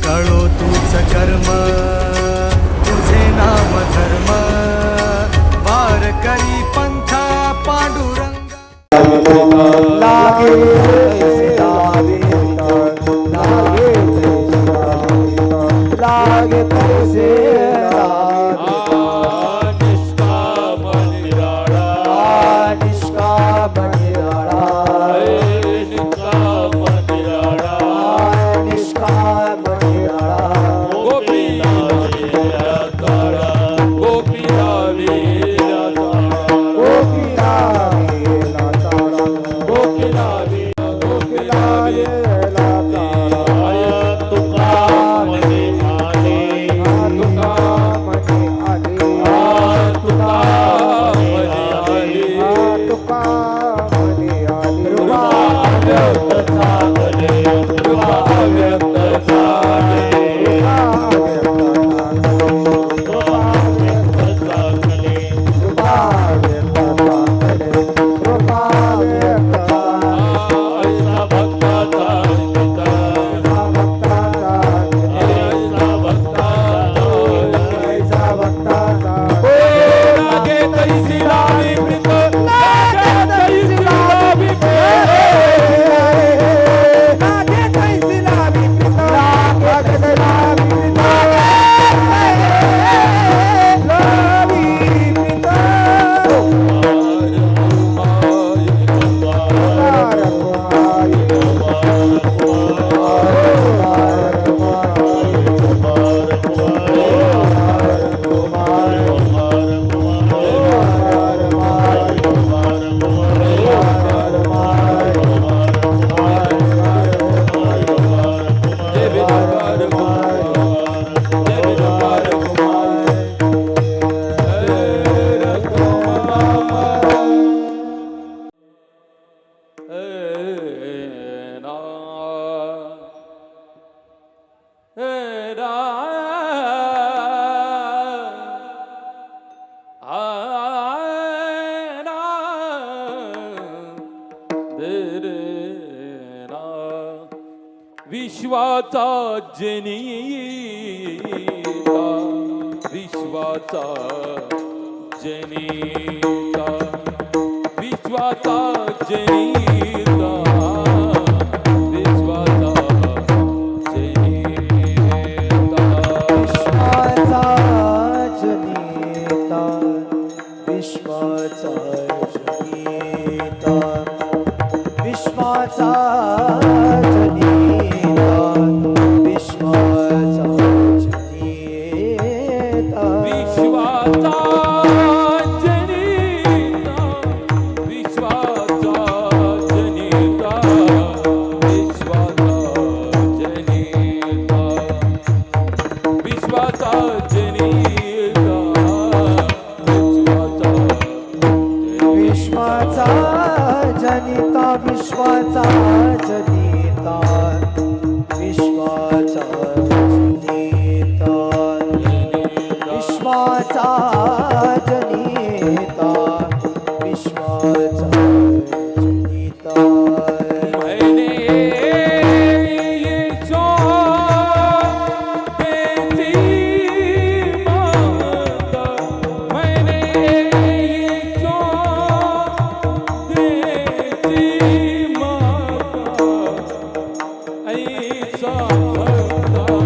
तळो तूच कर्म तुझे नाम धर्म वार करी पंथ पांडुरंग लागे तैसे लागे लागे लागे तैसे निष्काम निराळा निष्काम निराळा निष्काम निराळा निष्काम निराळा गोपीला ताळा गोपीला गोपीला वेला तारा गोपीला गोपीला वेला तारा तुका मने आले तुका मने आले तुका मने आले तुका मने आले व्यक्त झाले व्यक्त झाले विश्वाचा जनिता विश्वाचा जनिता विश्वाचा जनिता विश्वाचा जनिता विश्वाचा जनिता विश्वाचा जनिता विश्वाचा जनिता विश्वाचा जनिता विश्वाचा जनिता विश्वाचा जनिता विश्वाचा जनिता विश्वाचा जनिता विश्वाचा जनिता विश्वाचा जनिता विश्वाचा जनिता विश्वाचा जनिता विश्वाचा जनिता मैंने ये जो बेटी माता मैंने ये जो बेटी माता ऐसा भक्ता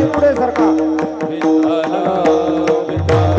आणि पुढे सरका. विठ्ठल विठ्ठल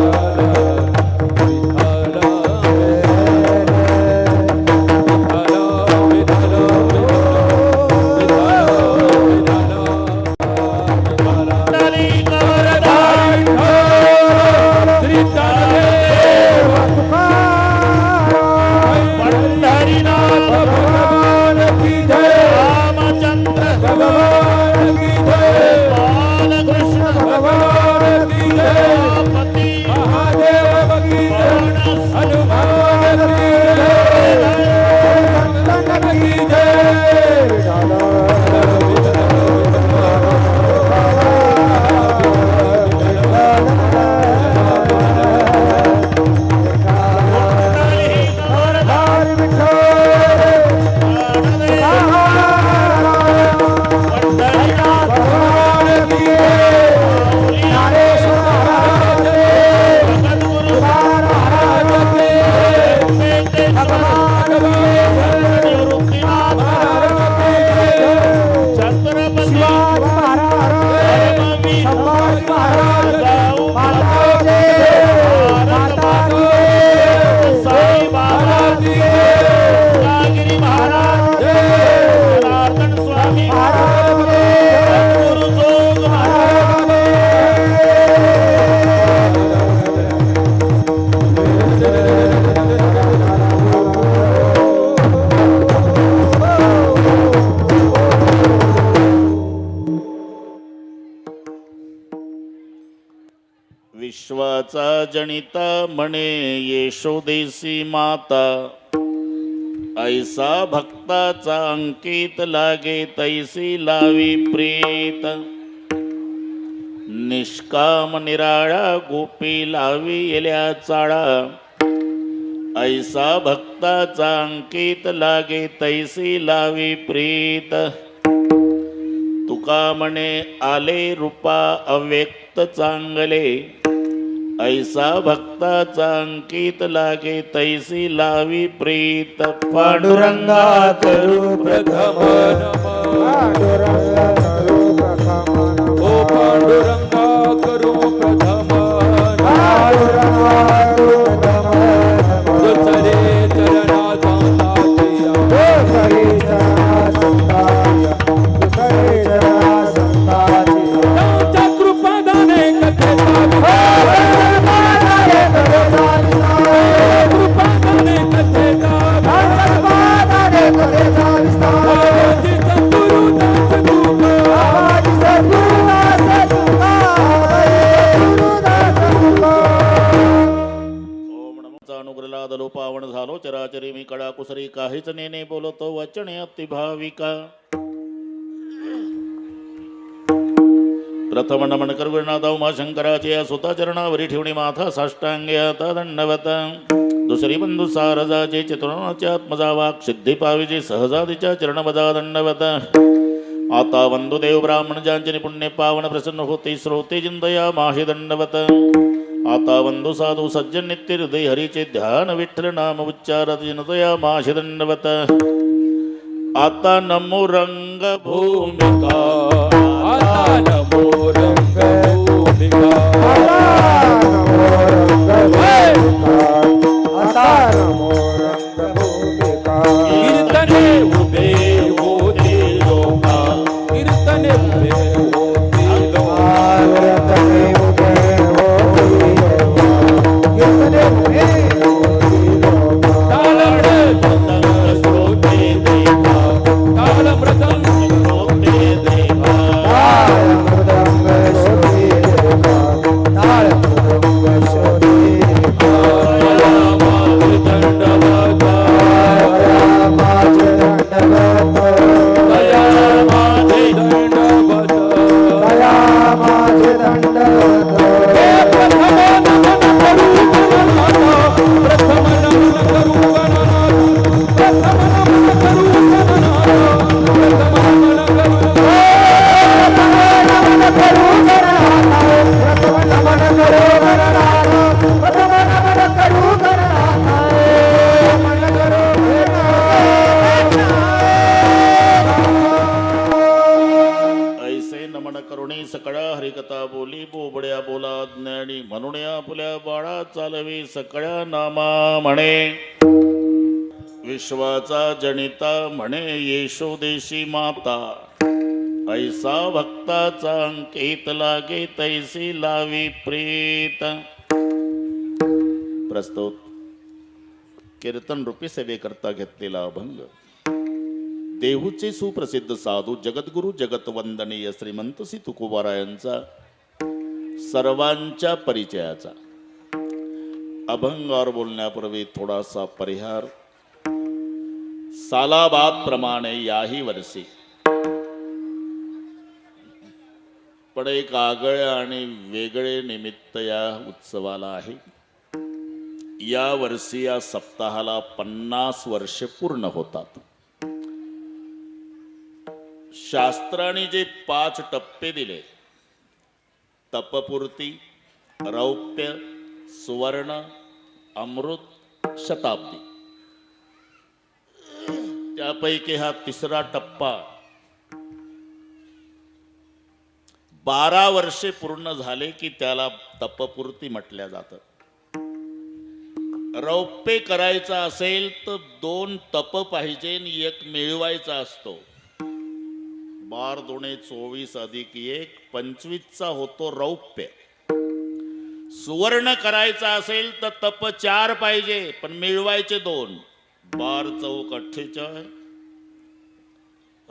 विश्वाचा जनिता म्हणे यशोदेसी माता, ऐसा भक्ताचा अंकित लागे तैसी लावी प्रीत. निष्काम निराळा गोपी लावी येल्या चाळा, ऐसा भक्ताचा अंकित लागे तैसी लावी प्रीत. तुका म्हणे आले रूपा अव्यक्त चांगले, ऐसा भक्ताचा अंकित लागे तैसी लावी प्रीत. पांडुरंगा करू प्रथम पांडुरंगा करू प्रथम ओ पांडुरंगा करू प्रथम पांडुरंगा करू प्रथम दुसरे चरणाचा साथिया. दुसरे चरणा संताया दुसरे चरणा संताया त्यांच्या कृपादाने कथेचा कृपादाने कथेचा आवाजी सद्गुरुदास तुका. ओम नमोचा अनुग्रला दलो पावन झालो चराचरी मी कडा कुसरी काहीच नेने बोलतो वचने अति भाविका. प्रथम नमन करविनाथ उमाशंकराचे या सुता चरणावरी ठेवणी माथा साष्टांगे आता दंडवत. दुसरी बंधू सारजाचे चित्रोणाचे आत्मजा वाक सिद्धी पाविजे सहजादीच्या चरणवजा दंडवत. आता वंदुदेव ब्राह्मण ज्यांचे पुण्य पावन प्रसन्न होते श्रोते जिंदया माहे दंडवत. आता वंदू साधू सज्जन नित्य हृदय हरीचे ध्यान विठ्ठल नाम उच्चारत जिनतया माहे दंडवत. आता नमो रंग भूमिका आता नमो रंग भूमिका. कीर्तने उभे होते लोका, कीर्तने उभे होते लोका. कथा बोली बोबड्या बोला ज्ञानी म्हणून आपल्या बाळा चालवी सकळ्या नामा म्हणे विश्वाचा जनिता म्हणे येशो देशी माता ऐसा भक्ताचा अंकित लागे तैसी लावी प्रीत. प्रस्तुत कीर्तन रूपी सेवेकरता घेतलेला अभंग देहूचे सुप्रसिद्ध साधू जगद्गुरु जगतवंदनीय श्रीमंत श्री तुकोबारायांचा सर्वांच्या परिचयाचा. अभंगावर बोलण्यापूर्वी थोडासा परिहार. सालाबाद प्रमाणे याही वर्षी पण एक आगळे आणि वेगळे निमित्त या उत्सवाला आहे. या वर्षी या सप्ताहाला 50 वर्षे पूर्ण होतात. शास्त्राने जे 5 टप्पे दिले तपपूर्ती, रौप्य, सुवर्ण, अमृत, शताब्दी, त्यापैकी हा 3रा टप्पा 12 वर्षे पूर्ण झाले की त्याला तपपूर्ती म्हटल्या जातं. रौप्य करायचा असेल तर 2 तप पाहिजे आणि 1 मिळवायचा असतो. 12 दुणे 24 अधिक 1 25चा होतो रौप्य. सुवर्ण करायचा असेल तर तप 4 पाहिजे पण मिळवायचे 2. 12 चौक 48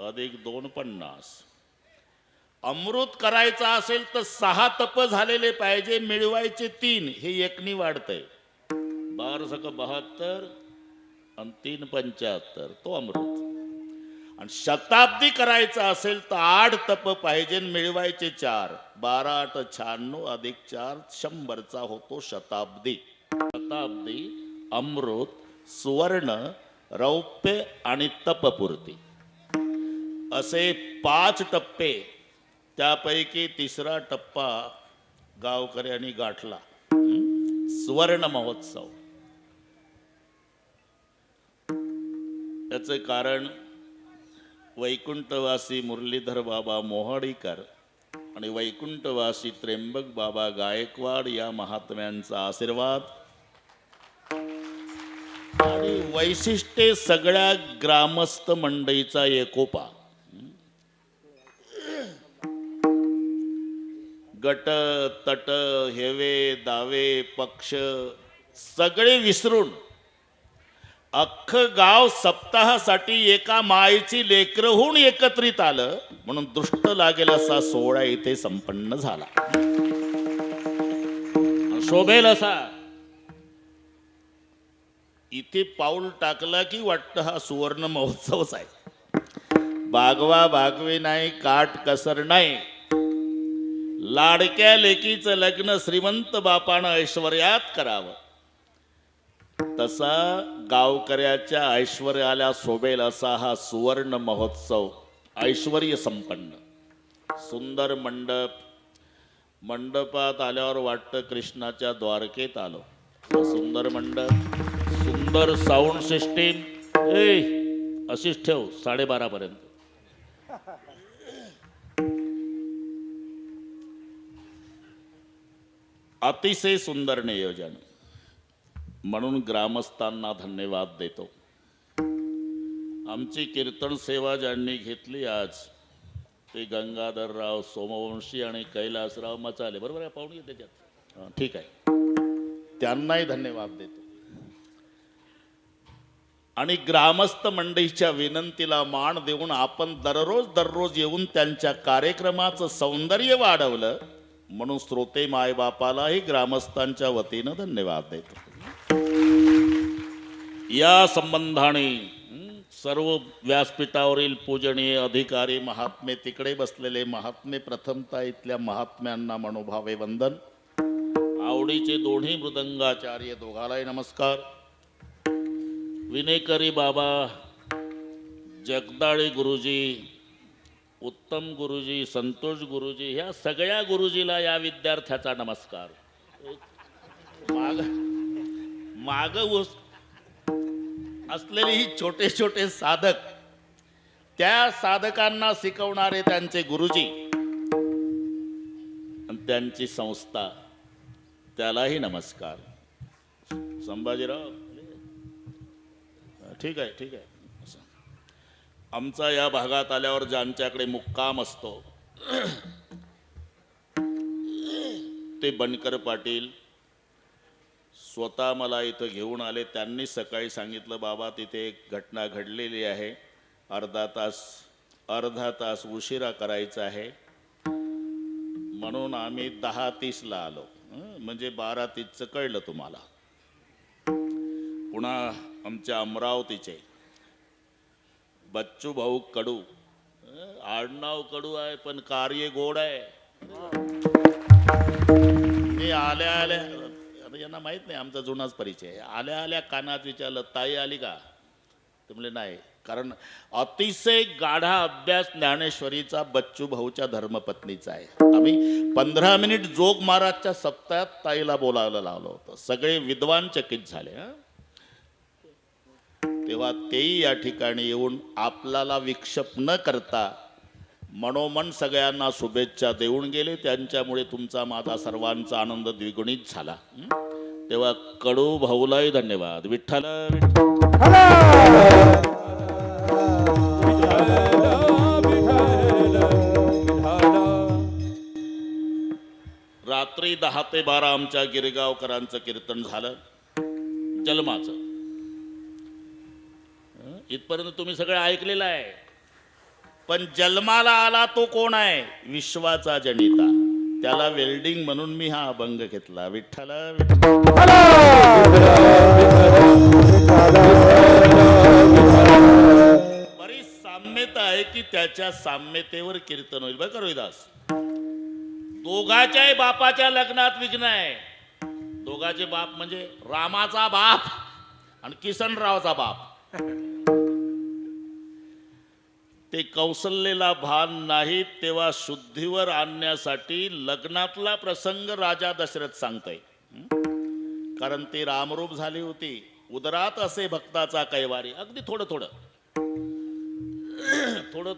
अधिक 2 50. अमृत करायचा असेल तर 6 तप झालेले पाहिजे मिळवायचे 3. हे 1नी वाढतंय. 12 सक 72 आणि 3 75 तो अमृत. आणि शताब्दी करायचा असेल तर 8 तप पाहिजे मिळवायचे 4. 12 8 96 अधिक 4 100चा होतो शताब्दी. शताब्दी, अमृत, सुवर्ण, रौप्य आणि तपपूर्ती असे 5 टप्पे. त्यापैकी 3रा टप्पा गावकऱ्यांनी गाठला. सुवर्ण महोत्सव. याचे कारण वैकुंठवासी मुरलीधर बाबा मोहाडीकर आणि वैकुंठवासी त्र्यंबक बाबा गायकवाड या महात्म्यांचा आशीर्वाद आणि वैशिष्ट्ये सगळ्या ग्रामस्थ मंडळीचा एकोपा. गट तट हेवे दावे पक्ष सगळे विसरून अख्खं गाव सप्ताहासाठी एका मायेची लेकरं होऊन एकत्रित आलं. म्हणून दृष्ट लागेल असा सोहळा इथे संपन्न झाला. शोभेल असा इथे पाऊल टाकला की वाटतं हा सुवर्ण महोत्सवच आहे. बागवा बागवे नाही, काट कसर नाही. लाडक्या लेकीचं लग्न श्रीमंत बापानं ऐश्वर्यात करावं तसा गावकऱ्याच्या ऐश्वर्याला शोभेल असा हा सुवर्ण महोत्सव. ऐश्वर्य संपन्न सुंदर मंडप. मंडपात आल्यावर वाटतं कृष्णाच्या द्वारकेत आलो. सुंदर मंडप, सुंदर साऊंड सिस्टीम. अशीच ठेव 12:30 पर्यंत. अतिशय सुंदर नियोजन. म्हणून ग्रामस्थांना धन्यवाद देतो. आमची कीर्तन सेवा ज्यांनी घेतली आज ते गंगाधरराव सोमवंशी आणि कैलासराव मचाले. बरोबर आहे पाहुणे त्याच्यात. ठीक आहे, त्यांनाही धन्यवाद देतो. आणि ग्रामस्थ मंडळीच्या विनंतीला मान देऊन आपण दररोज येऊन त्यांच्या कार्यक्रमाचं सौंदर्य वाढवलं म्हणून श्रोते मायबापालाही ग्रामस्थांच्या वतीनं धन्यवाद देतो. या संबंधाने सर्व व्यासपीठावरील पूजनीय अधिकारी महात्मे, तिकडे बसलेले महात्मे, प्रथमतः इथल्या महात्म्यांना मनोभावे वंदन. आवडीचे दोन्ही मृदंगाचार्य दोघालाही नमस्कार. विनेकरी बाबा, जगदाळे गुरुजी, उत्तम गुरुजी, संतोष गुरुजी, ह्या सगळ्या गुरुजीला या विद्यार्थ्याचा नमस्कार. माग असलेले ही छोटे छोटे साधक, त्या साधकांना शिकवणारे त्यांचे गुरुजी. विद्यांची संस्था त्यालाही नमस्कार. संभाजीराव ठीक आहे ठीक आहे. आमचा या भागात आल्यावर ज्यांच्याकडे मुक्काम असतो ते बनकर पाटील स्वतः मला इथं घेऊन आले. त्यांनी सकाळी सांगितलं बाबा तिथे एक घटना घडलेली आहे, अर्धा तास उशिरा करायचा आहे, म्हणून आम्ही 10:30ला आलो. म्हणजे 12:30चं कळलं तुम्हाला. पुन्हा आमच्या अमरावतीचे बच्चू भाऊ कडू, आडनाव कडू आहे पण कार्य गोड आहे. मी आल्या यांना माहित नाही, आमचा जुनाच परिचय आहे. आल्या कानात विचारलं ताई आली का? ते म्हणले नाही. कारण अतिशय गाढा अभ्यास ज्ञानेश्वरीचा बच्चू भाऊच्या धर्मपत्नीचा आहे. आम्ही 15 मिनिट जोग महाराजच्या सप्ताहात ताईला बोलायला लावलं होतं. सगळे विद्वान चकित झाले. तेव्हा तेही या ठिकाणी येऊन आपल्याला विक्षेप न करता मनोमन सगळ्यांना शुभेच्छा देऊन गेले. त्यांच्यामुळे तुमचा माझा सर्वांचा आनंद द्विगुणित झाला. तेव्हा कडू भाऊलाही धन्यवाद. विठ्ठल रात्री 10 ते 12 आमच्या गिरगावकरांचं कीर्तन झालं जन्माचं. इथपर्यंत तुम्ही सगळे ऐकलेलं आहे. पण जन्माला आला तो कोण आहे? विश्वाचा जनिता. त्याला वेल्डिंग म्हणून मी हा अभंग घेतला. विठ्ठल बरीच साम्यता आहे की त्याच्या साम्यतेवर कीर्तन होईल. बरं रोहिदास, दोघाच्याही बापाच्या लग्नात विघ्न आहे. दोघाचे बाप म्हणजे रामाचा बाप आणि किसनरावचा बाप. ते कौशल्यला भान नाही तेव्हा शुद्धीवर आणण्यासाठी लग्नातला प्रसंग राजा दशरथ सांगतोय. कारण ती रामरूप झाली होती. उदरात असे भक्ताचा कैवारी. अगदी थोडं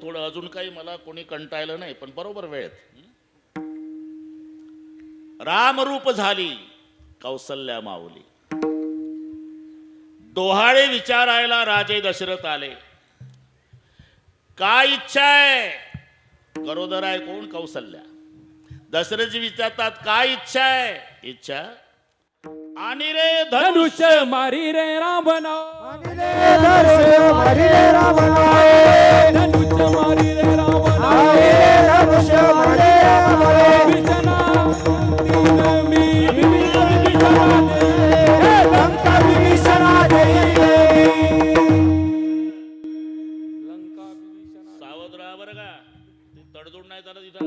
थोडं अजून काही मला कोणी कंटाळलं नाही, पण बरोबर वेळेत रामरूप झाली कौशल्या माऊली. डोहाळे विचारायला राजे दशरथ आले. काय इच्छा आहे? गरोदर आहे कोण? कौशल्या. दशरथजी विचारतात काय इच्छा आहे? इच्छा आणि रे धनुष्य मारी रे रावण, धनुष्य मारी रे रावण, धनुष्य मारी रे रावण, धनुष्य मारी रे रावण, विजना तीन मी विजना दे, लंका विभीषणा देई. सावध राहा बरं का, तडजोड नाही झालं तिथं.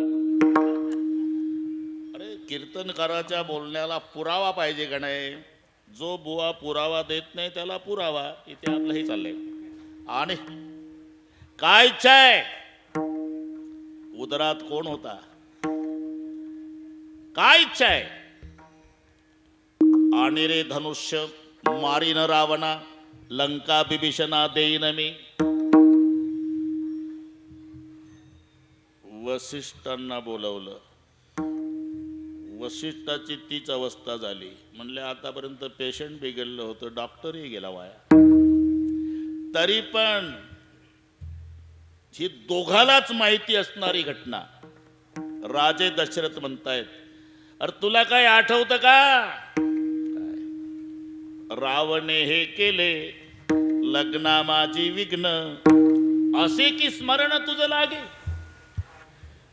अरे कीर्तनकाराच्या बोलण्याला पुरावा पाहिजे का नाही? जो बुवा पुरावा देत नाही त्याला पुरावा. इथे आपलं हे चाललंय. आणि काय इच्छा आहे? उदरात कोण होता? काय इच्छा आहे? आणि रे धनुष्य मारीन रावणा, लंका बिभीषणा देईन मी. वसिष्ठांना बोलवलं. वसिष्ठाची तीच अवस्था झाली. म्हणले आतापर्यंत पेशंट बिघडलं होतं, डॉक्टरही गेला वाया. तरी पण ही दोघालाच माहिती असणारी घटना. राजे दशरथ म्हणतायत अरे तुला काय आठवतं का? रावणे हे केले लग्ना माझी विघ्न, असे की स्मरण तुझं लागे.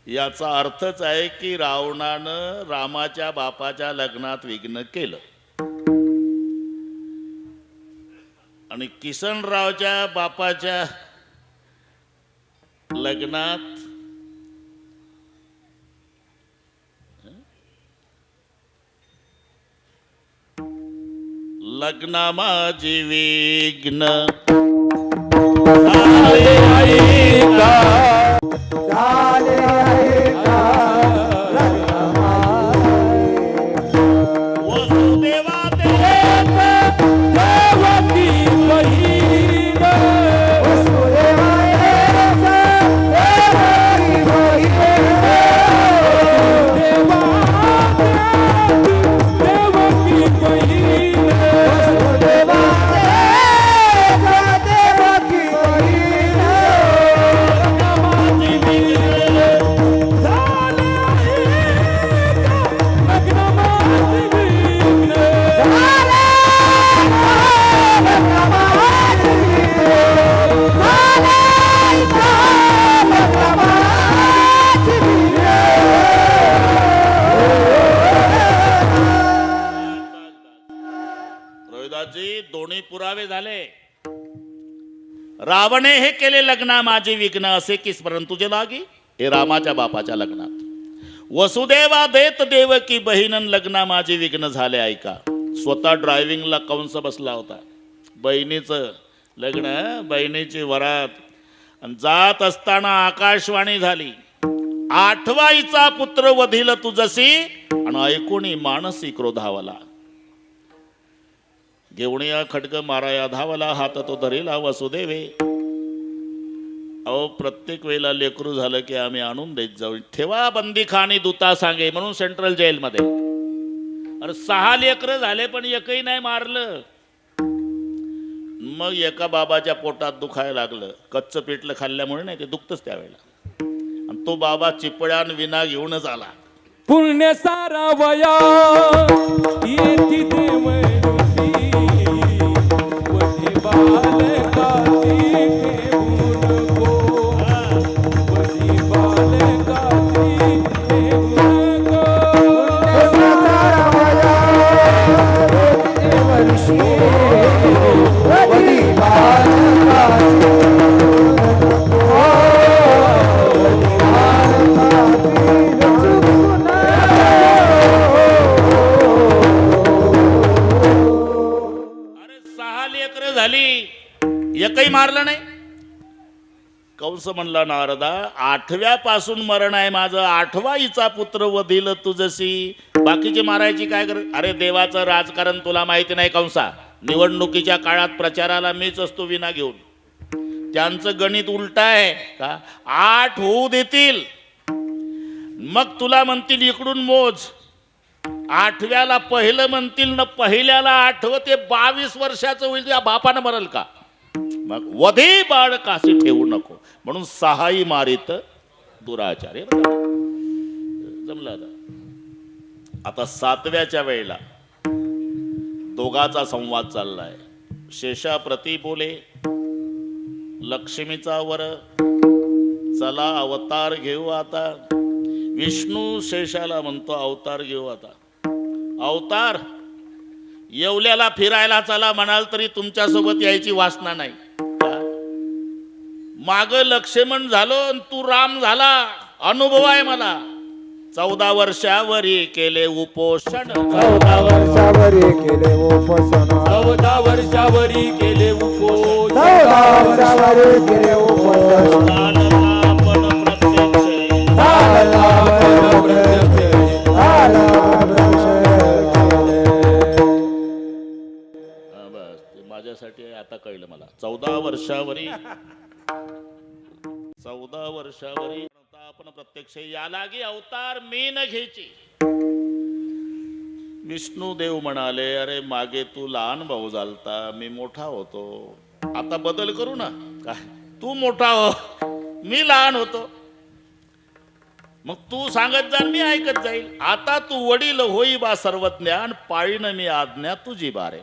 याचा अर्थच आहे की रावणानं रामाच्या बापाच्या लग्नात विघ्न केलं आणि किसनरावच्या बापाच्या लग्नात लग्ना माझी विघ्न झाले आहे का वसुदेवा देवकी बहीण, देवा राजाजी दोन्ही पुरावे झाले. रावणे हे केले लग्न माझे विघ्न असे की स्मरण तुझे लागी. हे रामाच्या बापाच्या लग्नात वसुदेवा देत देवकी बहीण लग्न माझे विघ्न झाले. ऐका, स्वतः ड्रायव्हिंगला कंस बसला होता. बहिणीचं लग्न, बहिणीची वरात. आणि जात असताना आकाशवाणी झाली, आठवाईचा पुत्र वधिल तुझसी. आणि ऐकून मानसी क्रोधावला. घेऊन या खडग माराया धावला, हात तो धरीला वसुदेवे. अहो, प्रत्येक वेळेला लेकरू झालं की आम्ही आणून देत जाऊ. ठेवा बंदीखानी दूता सांगे, म्हणून सेंट्रल जेलमध्ये. अरे 6 लेकरं झाले पण एकही नाही मारलं. मग एका बाबाच्या पोटात दुखायला लागलं. कच्चं पिठलं खाल्ल्यामुळे नाही, ते दुखतच त्यावेळेला. आणि तो बाबा चिपळ्यान विना घेऊनच आला. पुण्य सारावया येती देवरूपी, वधी बालकाची ठेवू नको, वधी बालकाची ठेवू नको. झाली, एकही मारलं नाही. कंस म्हणला, नारदा 8व्या पासून मरण आहे माझं. 8वा हिचा पुत्र वधिल तुझसी. बाकीचे मारायची काय कर. अरे देवाचं राजकारण तुला माहिती नाही कंसा. निवडणुकीच्या काळात प्रचाराला मीच असतो विना घेऊन. त्यांचं गणित उलट आहे का. 8 होऊ देतील, मग तुला म्हणतील इकडून मोज. 8व्याला पहिलं म्हणतील ना, पहिल्याला 8वं ते 22 वर्षाचं होईल. त्या बापानं मरल का. मग वधी बाळ काशी ठेवू नको, म्हणून 6ही मारित दुराचार. जमलं. आता 7व्याच्या वेळेला दोघाचा संवाद चाललाय. शेषा प्रति बोले, लक्ष्मीचा वर चला अवतार घेऊ आता. विष्णू शेषाला म्हणतो अवतार घेऊ आता. अवतार येवल्याला फिरायला चला म्हणाल तरी तुमच्यासोबत यायची वासना नाही. माग लक्ष्मण झालो आणि तू राम झाला, अनुभव आहे मला. 14 वर्षावरी केले उपोषण. 14 वर्षावरी केले उपोषण. 14 वर्षावरी केले उपोषण. 14 वर्षावरी केले उपोषण. आपण प्रत्यक्ष माझ्यासाठी आता कळलं मला. 14 वर्षावरी आपण प्रत्यक्ष या लागी अवतार मी न घ्यायची. विष्णुदेव म्हणाले, अरे मागे तू लहान भाऊ झालता, मी मोठा होतो. आता बदल करू ना. काय तू मोठा हो, मी लहान होतो. मग तू सांगत जा, मी ऐकत जाईल. आता तू वडील होई बा सर्वज्ञान, पाळीन मी आज्ञा तुझी बारे.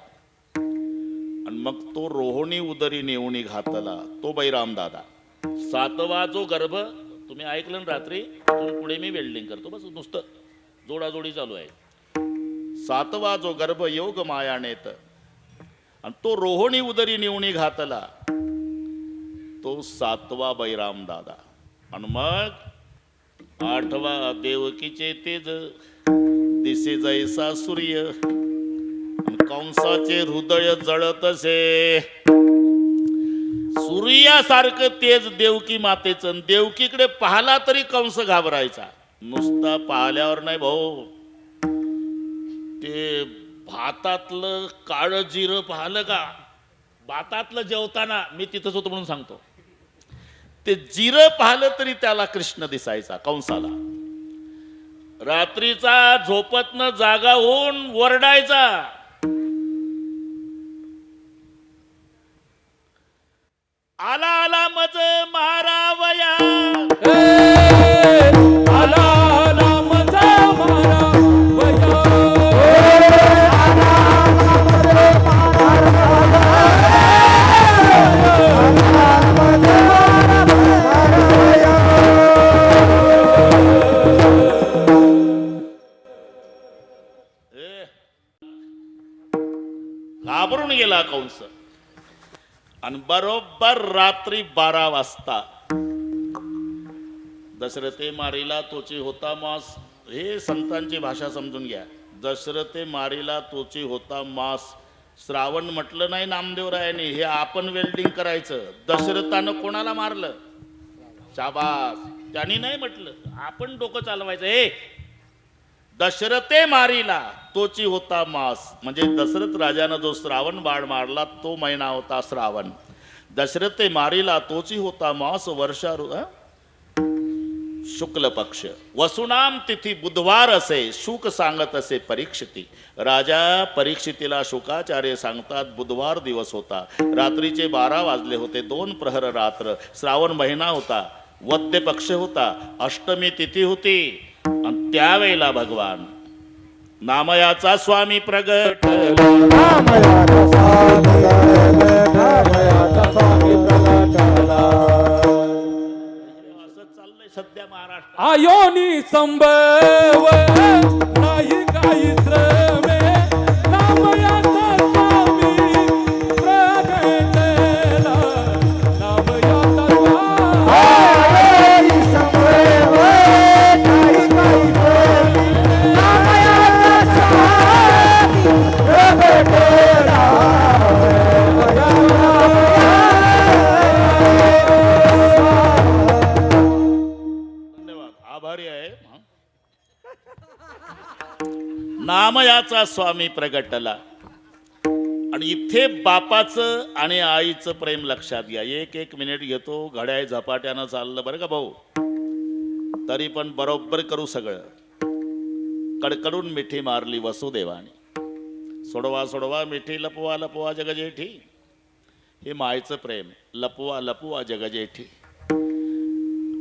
आणि मग तो रोहिणी उदरी नेवणी घातला, तो बैराम दादा. 7वा जो गर्भ तुम्ही ऐकलं ना रात्री, पुढे मी वेल्डिंग करतो, बस नुसतं जोडाजोडी चालू आहे. 7वा जो गर्भ योग मायानेत, आणि तो रोहिणी उदरी नेवणी घातला, तो 7वा बैराम दादा. आणि मग 8वा देवकीचे तेज, दिसे जैसा सूर्य, कंसाचे हृदय जळतसे. सूर्यासारखं तेज देवकी मातेचं. देवकीकडे पाहला तरी कंस घाबरायचा. नुसता पाहिल्यावर नाही भाऊ, ते भातातलं काळं जिरं पाहिलं का, भातातलं जेवताना, मी तिथंच होतो म्हणून सांगतो, ते जिरं पाहिलं तरी त्याला कृष्ण दिसायचा कंसाला. रात्रीचा झोपतनं जागा होऊन वरडायचा, आला आला मज मारावया. आला आला मजा मारावया. घाबरून गेला कंस. आणि बरोबर रात्री 12 वाजता दशरथे मारीला तोची होता मास. हे संतांची भाषा समजून घ्या. दशरथे मारीला तोची होता मास. श्रावण म्हटलं नाही नामदेवरायाने, हे आपण वेल्डिंग करायचं. दशरथानं कोणाला मारलं? शाबास, त्यांनी नाही म्हटलं, आपण डोकं चालवायचं. हे दशरथे मारीला तोची होता मास, म्हणजे दशरथ राजानं जो श्रावण बाळ मारला तो महिना होता श्रावण. दशरथे मारीला तोची होता मास वर्षा शुक्ल पक्ष. वसुनाम तिथी बुधवार असे शुक सांगत असे परीक्षिती. राजा परीक्षितीला शुकाचार्य सांगतात बुधवार दिवस होता. रात्रीचे 12 वाजले होते. 2 प्रहर रात्र. श्रावण महिना होता. वद्य पक्ष होता. अष्टमी तिथी होती. आणि त्यावेळेला भगवान नामयाचा स्वामी प्रगट. नामयाचा स्वामी प्रगटला. असं चाललंय सध्या महाराष्ट्र. आयोनी संभव नाही काही श्रमे नामयाचा स्वामी प्रगटला. नामयाचा आयोनी संभव नाही काही श्रमे नामयाचा स्वामी प्रगटला. धन्यवाद, आभारी आहे. नामयाचा स्वामी प्रगटला. आणि इथे बापाचं आणि आईचं प्रेम लक्षात घ्या. एक मिनिट घेतो. घड्याळ झपाट्यानं चाललं बरं का भाऊ, तरी पण बरोबर करू सगळं. कडकडून मिठी मारली वसुदेवाने. सोडवा सोडवा मिठी लपवा लपवा जगजेठी. हे मायचं प्रेम. लपवा लपवा जगजेठी.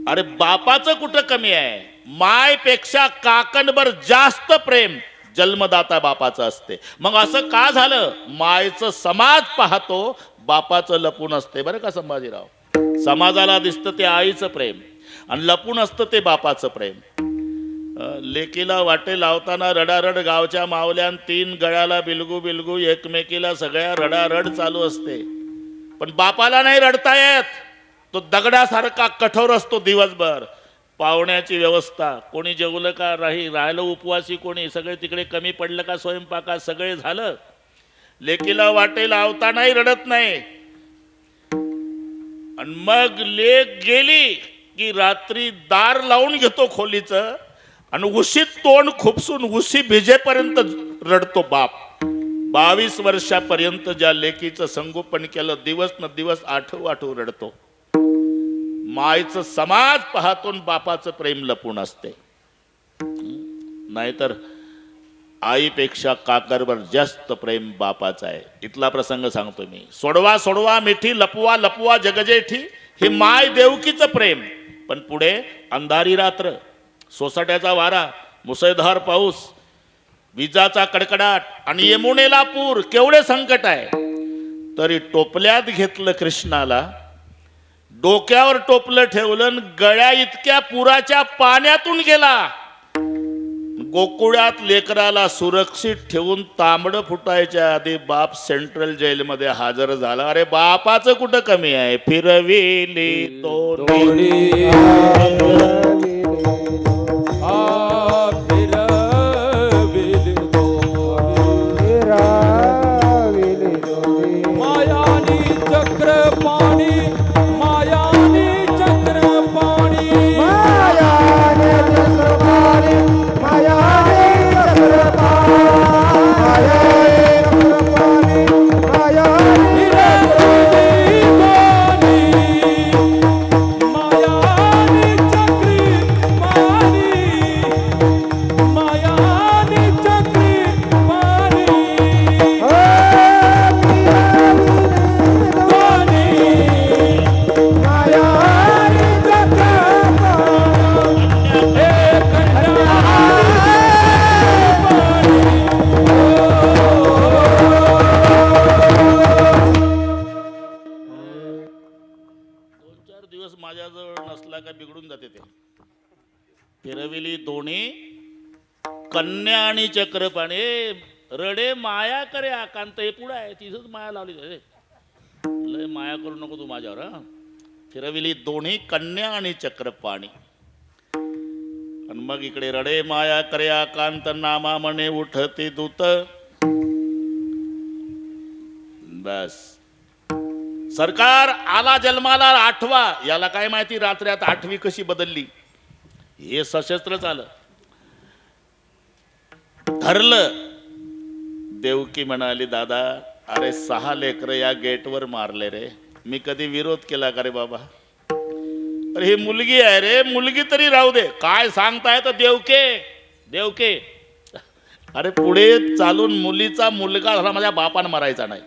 अरे बापाचं कुठं कमी आहे? मायपेक्षा काकणभर जास्त प्रेम जन्मदाता बापाचं असते. मग असं का झालं? मायचं समाज पाहतो, बापाचं लपून असते बरं का संभाजीराव. समाजाला दिसतं ते आईचं प्रेम आणि लपून असतं ते बापाचं प्रेम. लेकीला वाटे लावताना रडारड गावच्या मावल्यान 3 गळ्याला बिलगू बिलगू एकमेकीला सगळ्या रडारड चालू असते. पण बापाला नाही रडता येत. तो दगडासारखा कठोर असतो दिवसभर. पाहुण्याची व्यवस्था, कोणी जेवलं का राहिलं उपवासी, कोणी सगळे तिकडे कमी पडलं का स्वयंपाकात सगळे झालं. लेकीला वाटे लावतानाही रडत नाही. आणि मग लेक गेली की रात्री दार लावून घेतो खोलीचं आणि उशीत तोंड खुपसून उशी भिजेपर्यंत रडतो बाप. 22 वर्षापर्यंत ज्या लेकीचं संगोपन केलं दिवस न दिवस आठव रडतो. मायचं समाज पाहतून बापाचं प्रेम लपून असते. नाहीतर आईपेक्षा काकरवर जास्त प्रेम बापाचं आहे. इथला प्रसंग सांगतो मी. सोडवा सोडवा मिठी लपवा लपवा जगजेठी. हे माय देवकीचं प्रेम. पण पुढे अंधारी रात्र, सोसाट्याचा वारा, मुसळधार पाऊस, विजाचा कडकडाट आणि यमुनेला पूर. केवढे संकट आहे. तरी टोपल्यात घेतलं कृष्णाला, डोक्यावर टोपलं ठेवलं, गळ्या इतक्या पुराच्या पाण्यातून गेला. गोकुळात लेकराला सुरक्षित ठेवून तांबडं फुटायच्या आधी बाप सेंट्रल जेलमध्ये हजर झाला. अरे बापाचं कुठं कमी आहे. फिरविली तो मायानी चक्र पाणी मायानी चक्र पाणी मायाने चक्रपाणी मायाने चक्रपाणी मायाने मायानी चक्री पाणी मायानी चक्री पाणी दिवस माझ्याजवळ नसला का बिघडून जाते ते. फिरविली दोन्ही कन्या आणि चक्रपाणी. रडे माया करे आकांत हे पुढे आहे तिथंच माया लावली रे. लय माया करू नको तू माझ्यावर. हा फिरविली दोन्ही कन्या आणि चक्रपाणी. आणि मग इकडे रडे माया करे आकांत नामा म्हणे उठते दूत. बस सरकार आला जन्माला 8वा. याला काय माहिती रात्र्यात 8वी कशी बदलली. हे सशस्त्र झालं. धरलं. देवकी म्हणाली दादा अरे 6 लेकरं या गेटवर मारले रे. मी कधी विरोध केला का रे बाबा. अरे ही मुलगी आहे रे. मुलगी तरी राहू दे. काय सांगताय तर देवके देवके. अरे पुढे चालून मुलीचा मुलगा झाला माझ्या बापानं मारायचा नाही.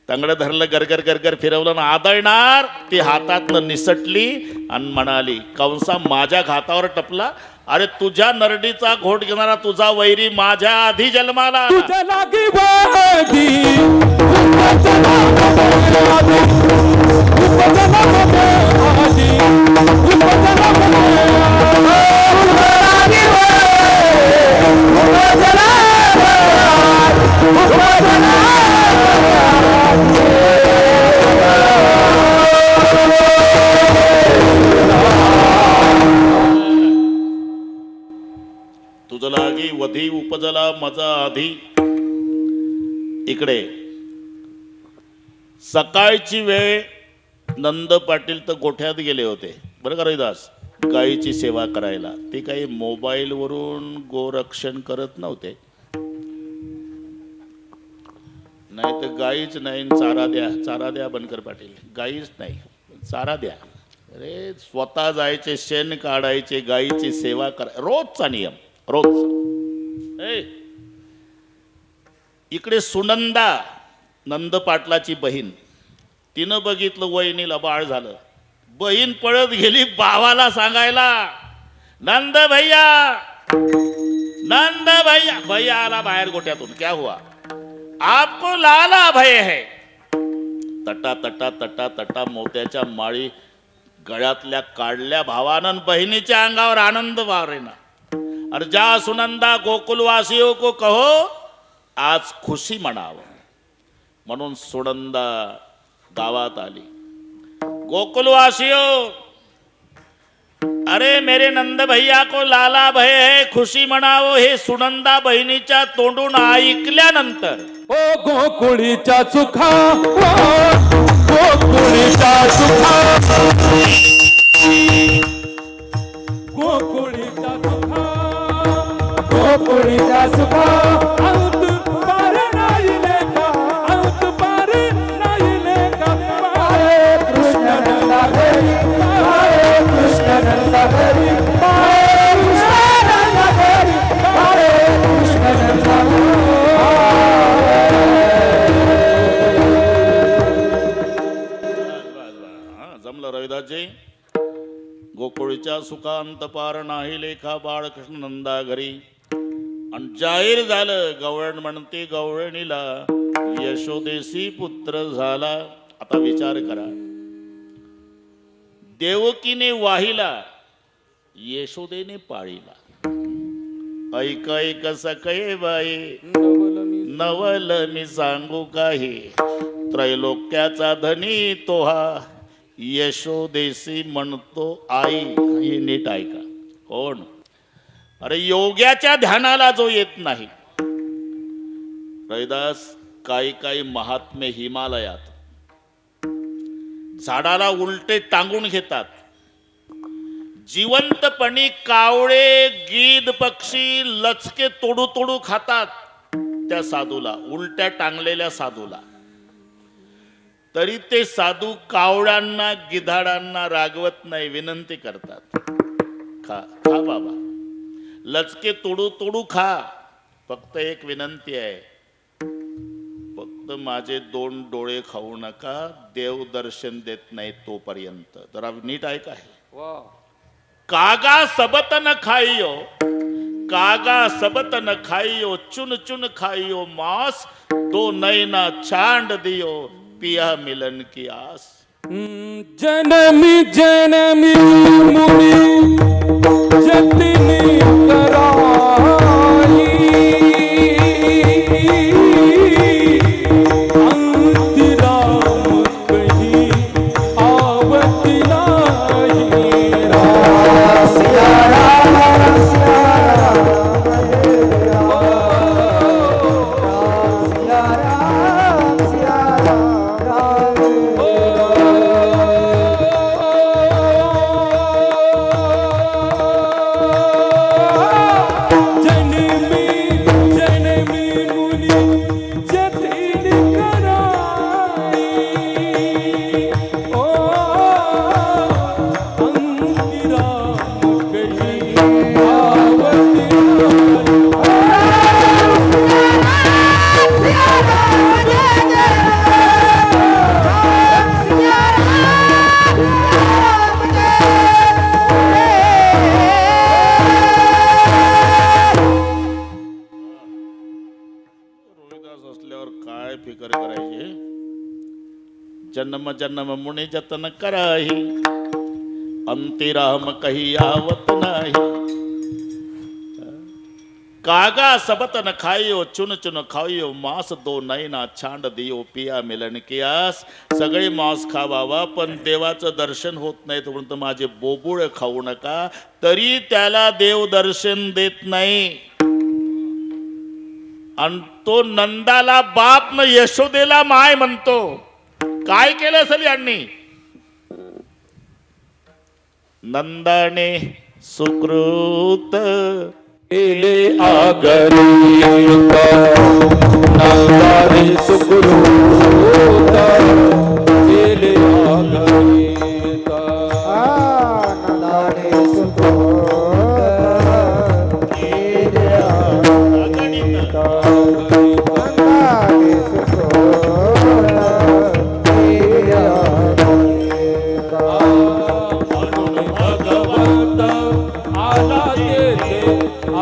तंगड धरलं गरगर गरगर फिरवलं ना आदळणार. ती हातातनं निसटली आणि म्हणाली कंसा माझ्या घातावर टपला. अरे तुझ्या नरडीचा घोट घेणारा तुझा वैरी माझ्या आधी जन्माला आला. तुझ्या लागी वादी तुझ लागी वधी उपजला मजा आधी. इकडे सकाळची वेळ नंद पाटील तर गोठ्यात गेले होते बरं का रविदास गायीची सेवा करायला. ते काही मोबाईलवरून गोरक्षण करत नव्हते. नाही तर गाईच नाही चारा द्या बनकर पाटील. गाईच नाही चारा द्या. अरे स्वतः जायचे शेण काढायचे गायीची सेवा करा रोजचा नियम रोज. इकडे सुनंदा नंद पाटलाची बहीण. तिनं बघितलं वहिनीला बाळ झालं. बहीण पळत गेली भावाला सांगायला नंद भैया भैया आला बाहेर गोट्यातून. क्या हुआ आपको लाला भय है. तटा तटा तटा तटा मोत्याच्या माळी गळ्यातल्या काढल्या भावानं बहिणीच्या अंगावर आनंद वारेना. और जा सुनंदा गोकुलवासियों को कहो आज खुशी मनावं. म्हणून सुनंदा गावात आली. गोकुलवासियों अरे मेरे नंद भैया को लाला भय है खुशी मनावो. हे सुनंदा बहिणीच्या तोंडून ऐकल्यानंतर ओ गोकुळीच्या सुखा गोकुळीच्या सुखा गोकुळीच्या सुखा गोकुळीचा सुखा अंत पार नाही लेखा अंत पार नाही लेखा. हरे कृष्ण नंदा घरी हरे कृष्ण नंदा घरी हरे कृष्ण नंदा घरी हरे कृष्ण नंदा जमलं रविदासजी. गोकुळीच्या सुखांत पार नाही लेखा बाळकृष्ण नंदा घरी. आणि जाहीर झालं गवळण म्हणते गवळणीला यशोदेशी पुत्र झाला. आता विचार करा देवकीने वाहिला यशोदेने पाळीला. ऐक ऐक सकळे बाई नवल मी सांगू काही. त्रैलोक्याचा धनी तो हा यशोदेशी म्हणतो आई. हे नीट ऐका. कोण अरे योग्याच्या ध्यानाला जो येत नाही. रविदास काही महात्मे हिमालयात झाडाला उलटे टांगून घेतात. जिवंतपणी कावळे गीद पक्षी लचके तोडू तोडू खातात त्या साधूला उलट्या टांगलेल्या साधूला. तरी ते साधू कावळ्यांना गिधाडांना रागवत नाही विनंती करतात खा खा बाबा लचके तोडू तोडू खा. फक्त एक विनंती आहे फक्त माझे 2 डोळे खाऊ नका. देव दर्शन देत नाही तोपर्यंत. जरा नीट ऐका. कागा सबत न खाइयो कागा सबत न खाइयो चुन चुन खाइयो मांस. 2 नैना छांड दियो पिया मिलन की आस. जनमी जनमी मुनी जतनी कराई फिकर करायची. जन्म जन्म मुनी जतन कराही, अंतिराम कही आवत नाही. कागा सबत न खाइयो, चुन चुन खाइयो, मांस दो नैना छांड दियो पिया मिलन कियास. सगळे मांस खावावा पण देवाचं दर्शन होत नाही तोपर्यंत माझे बोबुळ खाऊ नका. तरी त्याला देव दर्शन देत नाही. आणि तो नंदाला बाप न यशोदेला माय म्हणतो. काय केलं असेल यांनी? नंदाने सुकृत केले आगरीता, नंदाने सुकृत केले आगरीता. नंदाने सुकृत केले आगरीता. नंदाने सुकृत केले आगरीता. भगवंत आला तेथे,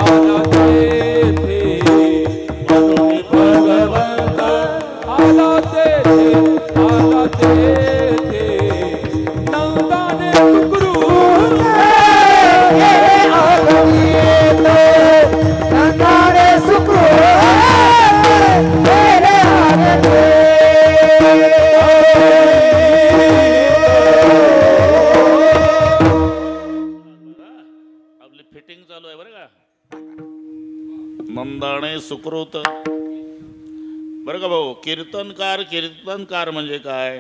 आला तेथे, म्हणून भगवंत आला तेथे, आला तेथे. नंदाने सुकृत नंदाने सुकृत केले आपली फिटिंग चालू आहे बरं का. नंदाने सुकृत बरं का भाऊ. कीर्तनकार म्हणजे काय?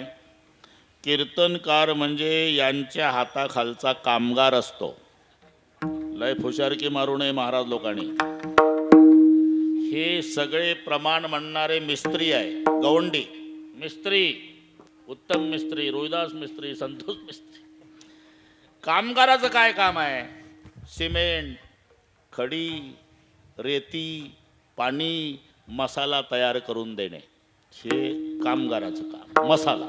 कीर्तनकार म्हणजे यांच्या हाताखालचा कामगार असतो. लय फुशारकी मारू नये महाराज लोकांनी. हे सगळे प्रमाण म्हणणारे मिस्त्री आहे. गवंडी मिस्त्री, उत्तम मिस्त्री, रोहिदास मिस्त्री, संतोष मिस्त्री. कामगाराचं काय काम आहे? सिमेंट, खडी, रेती, पाणी, मसाला तयार करून देणे हे कामगाराचं काम. मसाला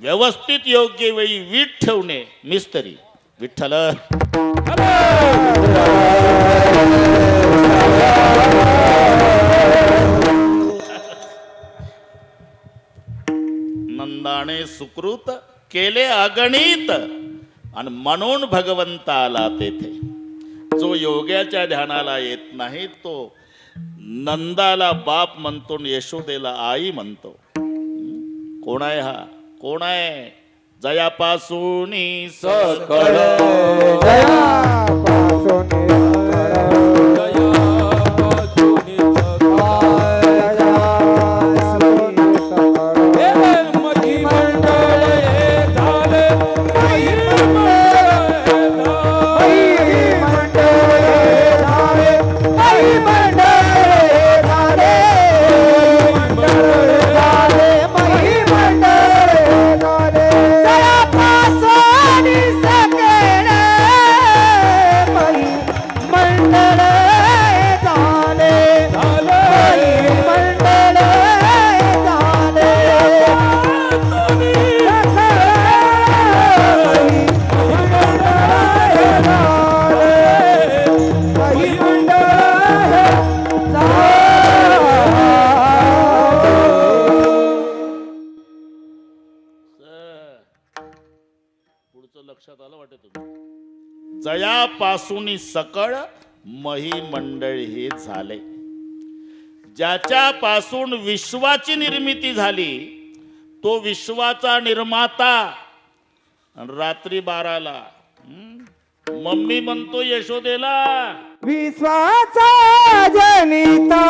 व्यवस्थित योग्य वेळी वीट ठेवणे मिस्त्री. विठ्ठल नंदाने सुकृत केले अगणित आणि म्हणून भगवंत आला तेथे. जो योग्याच्या ध्यानाला येत नाही तो नंदाला बाप म्हणतो, यशोदेला आई म्हणतो. कोण आहे हा? कोण आहे? जयापासून सकळ लक्षात आलं वाटत. जयापासून सकळ मही मंडळ हे झाले. ज्याच्यापासून विश्वाची निर्मिती झाली तो विश्वाचा निर्माता. रात्री 12ला मम्मी म्हणतो यशोदेला, विश्वाचा जनिता,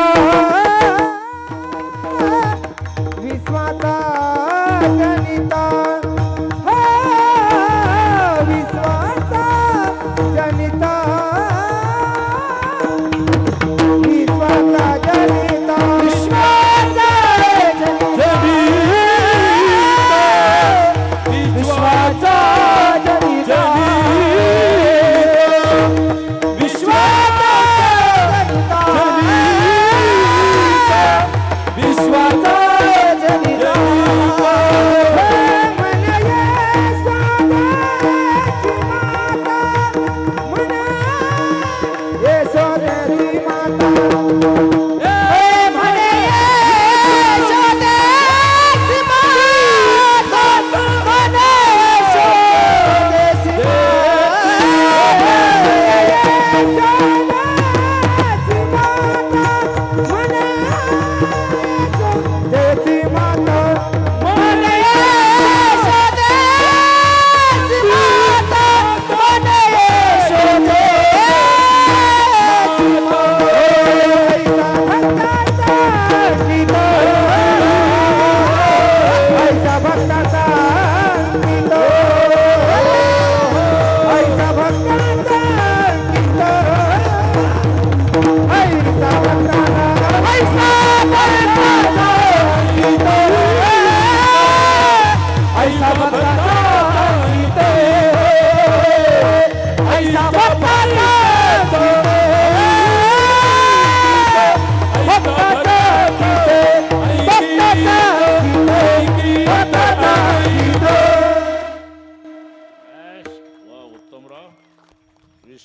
विश्वाचा जनिता, विश्वाचा जनिता, विश्वाचा जनिता, विश्वाचा जनिता, विश्वाचा जनिता, विश्वाचा जनिता,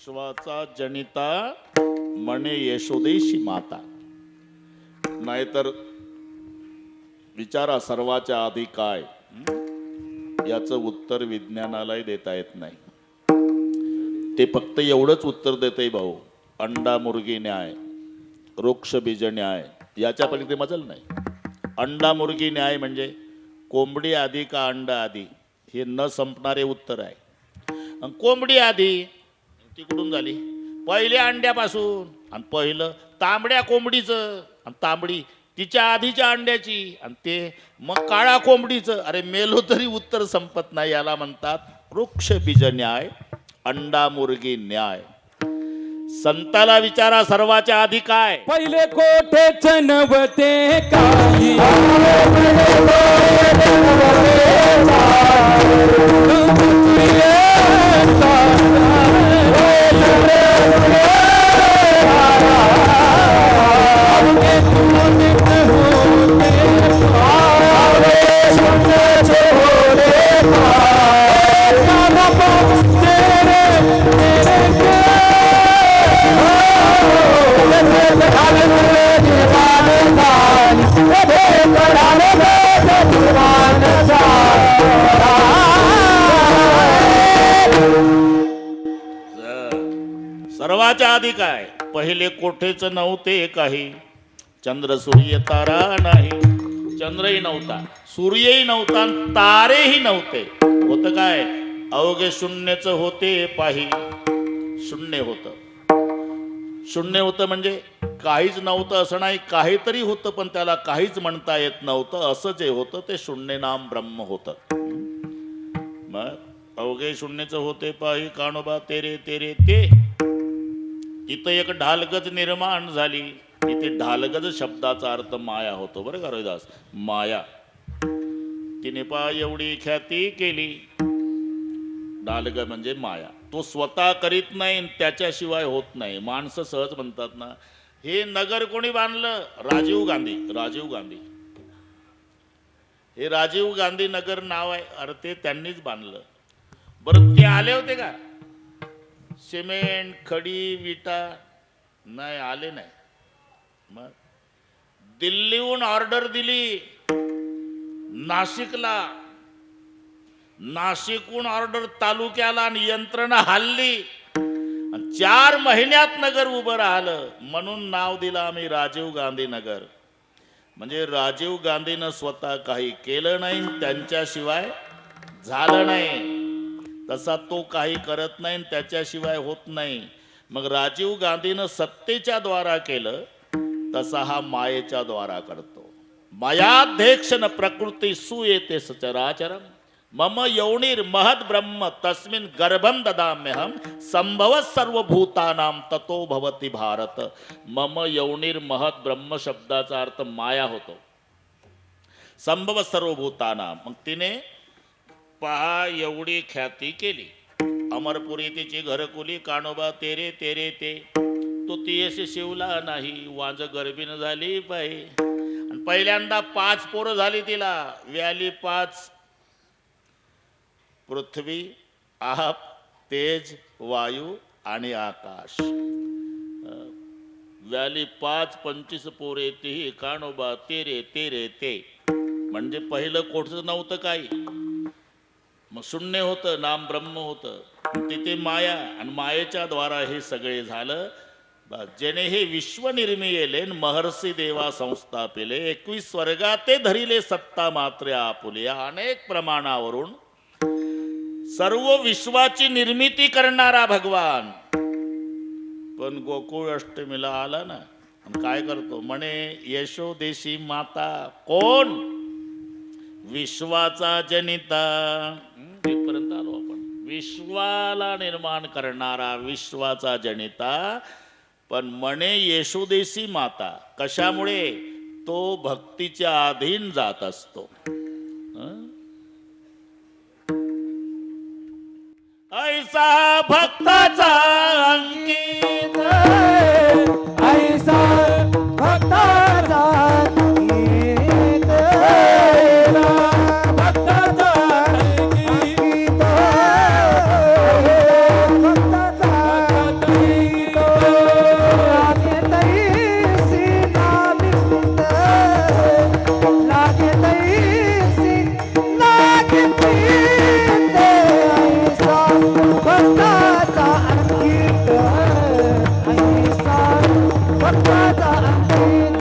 विश्वाचा जनिता म्हणे यशोदेशी माता. नाहीतर विचारा सर्वाच्या आधी काय, याचं उत्तर विज्ञानालाही देता येत नाही. ते फक्त एवढंच उत्तर देते भाऊ, अंडा मुर्गी न्याय, वृक्ष बीज न्याय, याच्या पलीकडे मजल नाही. अंडा मुर्गी न्याय म्हणजे कोंबडी आधी का अंडा आधी, हे न संपणारे उत्तर आहे. अन कोंबडी आधी ती कुठून झाली? पहिल्या अंड्यापासून. आणि पहिलं तांबड्या कोंबडीचं, आणि तांबडी तिच्या आधीच्या अंड्याची, आणि ते मग काळा कोंबडीचं. अरे मेलो तरी उत्तर संपत नाही. याला म्हणतात वृक्ष बीज न्याय, अंडा मुर्गी न्याय. संताला विचारा सर्वाच्या आधी काय? पहिले कोठेच नव्हते काही, सर्वाच्या आधी काय? पहिले कोठेच नव्हते काही, चंद्र सूर्य तारा नाही. चंद्रही नव्हता, सूर्यही नव्हता, तारेही नव्हते. होतं काय? अवघे शून्यच होते पाही. शून्य होतं. शून्य होतं म्हणजे काहीच नव्हतं असं नाही, काहीतरी होतं पण त्याला काहीच म्हणता येत नव्हतं. असं जे होतं ते शून्य नाम ब्रह्म होतं. मग अवघे शून्यच होते पाही, काणोबा तेरे तेरे ते. इथं एक ढालगज निर्माण झाली. इथे ढालगज शब्दाचा अर्थ माया होतो बरं का रविदास. माया. तिने पा एवढी ख्याती केली. ढालग म्हणजे माया. तो स्वतः करीत नाही, त्याच्याशिवाय होत नाही. माणसं सहज म्हणतात ना, हे नगर कोणी बांधलं? राजीव गांधी. राजीव गांधी हे राजीव गांधी नगर नाव आहे. अरे ते त्यांनीच बांधलं. बरं ते आले होते का? सिमेंट खडी विटा नाही, आले नाही. मग दिल्लीहून ऑर्डर दिली नाशिकला, नाशिकहून ऑर्डर तालुक्याला, आणि यंत्रणा हल्ली. 4 महिन्यात नगर उभं राहिलं. म्हणून नाव दिलं आम्ही राजीव गांधी नगर. म्हणजे राजीव गांधीनं स्वतः काही केलं नाही, त्यांच्याशिवाय झालं नाही. तसा तो काही करत नाही, त्याच्याशिवाय होत नाही. मग राजीव गांधीनं सत्तेच्या द्वारा केलं, तसा हा मायेच्या द्वारा करतो. मायाध्यक्षन प्रकृती सुयेते सचराचरम, मम यौनिर महद ब्रह्म तस्मिन् गर्भम ददाम्यहम, संभव सर्वभूतानां ततो भवति भारत. मम यौनिर महद ब्रह्म शब्दाचा अर्थ माया होतो. संभव सर्वभूतानां. मग तिने पहा एवढी ख्याती केली. अमरपुरी तिची घरकुली, काणोबा तेरे तेरे ते. तो ती अशी शिवला नाही, वांज गर्भीन झाली बाई. आणि पहिल्यांदा 5 पोरं झाली तिला. व्याली 5, पृथ्वी, आप, तेज, वायू आणि आकाश. व्याली 5 25 पोरे ती, काणोबा तेरे तेरे ते. म्हणजे पहिलं कोठचं नव्हतं काही, मग शून्य होतं, नाम ब्रह्म होतं. तिथे माया, आणि मायेच्या द्वारा हे सगळे झालं. जेणे हे विश्व निर्मियेले, महर्षी देवा संस्थापिले, 21 स्वर्गाते धरिले सत्ता मात्रे आपुले. या अनेक प्रमाणावरून सर्व विश्वाची निर्मिती करणारा भगवान. पण गोकुळ अष्टमीला आला ना, आणि काय करतो? म्हणे यशोदेशी माता. कोण? विश्वाचा जनिता. इथपर्यंत आलो आपण. विश्वाला निर्माण करणारा, विश्वाचा जनिता. पण म्हणे यशोदेशी माता. कशामुळे? तो भक्तीच्या अधीन जात असतो. ऐसा भक्ताचा अंकित, ऐसा भक्ताचा अंकित, भक्ताचा अंकित, भक्ताचा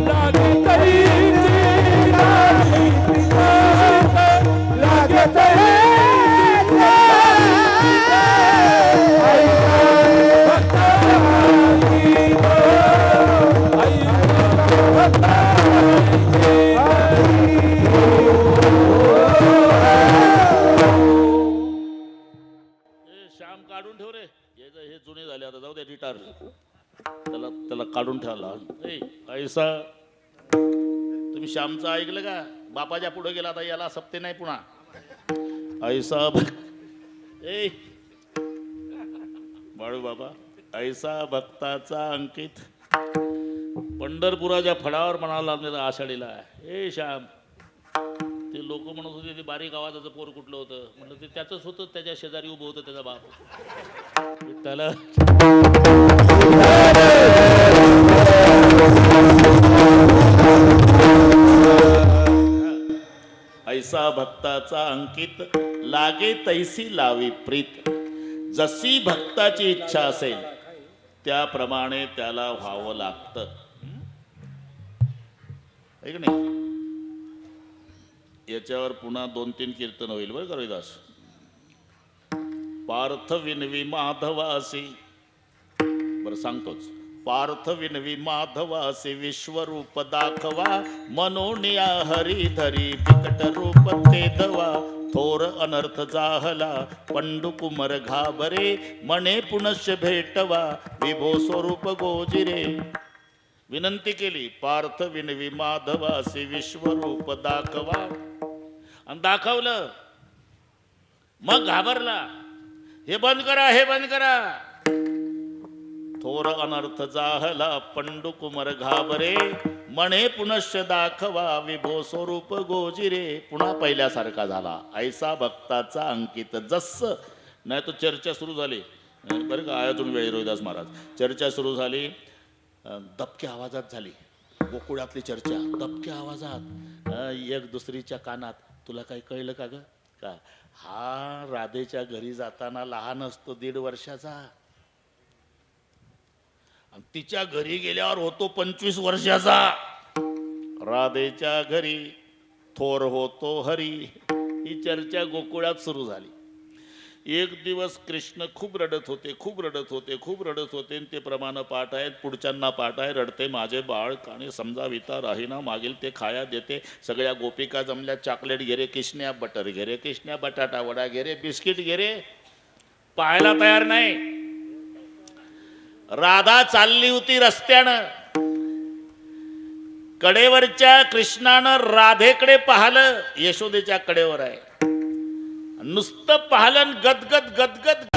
लागे तैसी लावी प्रीत, लागे तैसी लावी श्याम काढून ठेव रे, हे जुने झाले आता, जाऊ दे रिटायर. त्याला त्याला काढून ठेवला. ऐसा तुम्ही श्यामचं ऐकलं का? बापाच्या पुढे गेला आता याला सप्ते नाही पुन्हा. ऐसा ए बाळू बाबा, ऐसा भक्ताचा अंकित. पंढरपुराच्या फळावर म्हणाला लागलेला आषाढीला, ए श्याम, ते लोक म्हणत होते ते बारीक आवाजाचं पोर कुठलं होतं, म्हणलं ते त्याचंच होतं, त्याच्या शेजारी उभं होतं त्याचा बाप. त्याला ऐसा भक्ताचा अंकित, लागे तैसी लावी प्रीत. जशी भक्ताची इच्छा असेल त्याप्रमाणे त्याला व्हावं लागतं. ऐक नाही, याच्यावर पुन्हा 2-3 कीर्तन होईल बरं का रविदास. पार्थ विनवी माधवासी, बरं सांगतोच. पार्थ विनवी माधवासी विश्वरूप दाखवा, मनोनिया हरिधरी बिकट रूप ते दवा. थोर अनर्थ जाहला पंडुकुमर घाबरे, मने पुनश्य भेटवा विभो स्वरूप गोजिरे. विनंती केली, पार्थ विनवी माधवासी विश्वरूप दाखवा, आणि दाखवलं. मग घाबरला, हे बंद करा, हे बंद करा. थोर अनर्थ जाहला पंडुकुमर घाबरे, मणे पुनश्य दाखवा विभो स्वरूप गोजिरे. पुन्हा पहिल्यासारखा झाला. ऐसा भक्ताचा अंकित. जसं नाही तो चर्चा सुरू झाली बरं का, अजून वेळ रोहिदास महाराज. चर्चा सुरू झाली, दबक्या आवाजात झाली. गोकुळातली चर्चा दबक्या आवाजात, एक दुसरीच्या कानात. तुला काही कळलं का ग? का हा राधेच्या घरी जाताना लहान असतो 1.5 वर्षाचा, आणि तिच्या घरी गेल्यावर होतो 25 वर्षाचा. राधेच्या घरी थोर होतो हरी. ही चर्चा गोकुळात सुरू झाली. एक दिवस कृष्ण खूप रडत होते, खूप रडत होते, खूप रडत होते. ते प्रमाण पाठ आहेत, पुढच्यांना पाठ आहे. रडते माझे बाळ काने समजाविता राहीना, मागील ते खाया देते. सगळ्या गोपिका जमल्या, चॉकलेट घे रे कृष्ण्या, बटर घे रे कृष्ण्या, बटाटा वडा घे रे, बिस्किट घे रे. पाहायला तयार नाही. राधा चालली होती रस्त्यानं, कडेवरच्या कृष्णानं राधेकडे पाहिलं. यशोदेच्या कडेवर आहे, नुसतं पाहलन गदगद गदगद.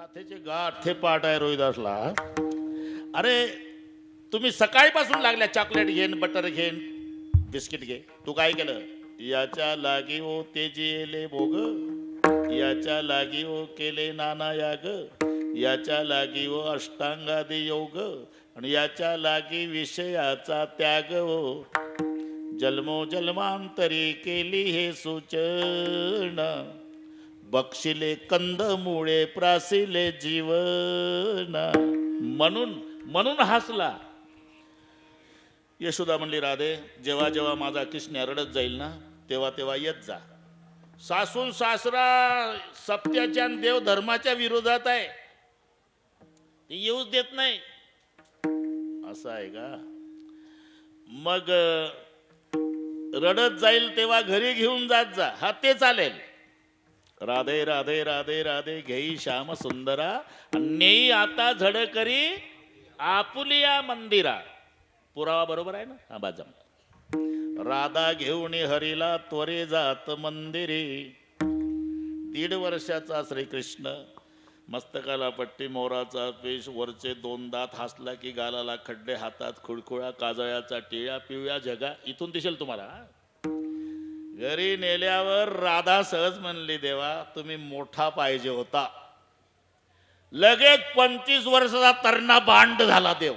गाथेचे गाठ हे पाठ आहे रोहिदासला. अरे तुम्ही सकाळीपासून लागल्या चॉकलेट घेन, बटर घेन, बिस्किट घे. तू काय केलं? याच्या लागी ओ तेजीले भोग, याच्या लागी ओ केले नाना याग, याच्या लागी ओ अष्टांगादी योग, आणि याच्या लागी विषयाचा त्याग ओ. जन्मोजन्मांतरी केली हे सूचना, बक्षिले कंदमुळे प्रासिले जीवना. म्हणून हसला. यशोदा म्हणली, राधे जेव्हा जेव्हा माझा कृष्ण रडत जाईल ना तेव्हा तेव्हा येत जा. सासून सासरा सत्याच्या आणि देव धर्माच्या विरोधात आहे, ते येऊच देत नाही. असं आहे का? मग रडत जाईल तेव्हा घरी घेऊन जात जा. हा ते चालेल. राधे राधे राधे राधे घेई श्याम सुंदरा, नेई आता झड करी आपुलिया मंदिरा. पुरावा बरोबर आहे ना? हा बाजम. राधा घेऊन हरीला त्वरे जात मंदिरी. 1.5 वर्षाचा श्रीकृष्ण, मस्तकाला पट्टी, मोराचा पेश, वरचे 2 दात, हसला की गालाला खड्डे, हातात खुळखुळा, काजळ्याचा टिळ्या, पिवळ्या जगा. इथून दिसेल तुम्हाला. घरी नेल्यावर राधा सहज म्हणली, देवा तुम्ही मोठा पाहिजे होता. लगेच 25 वर्षाचा तरणा बांड झाला देव.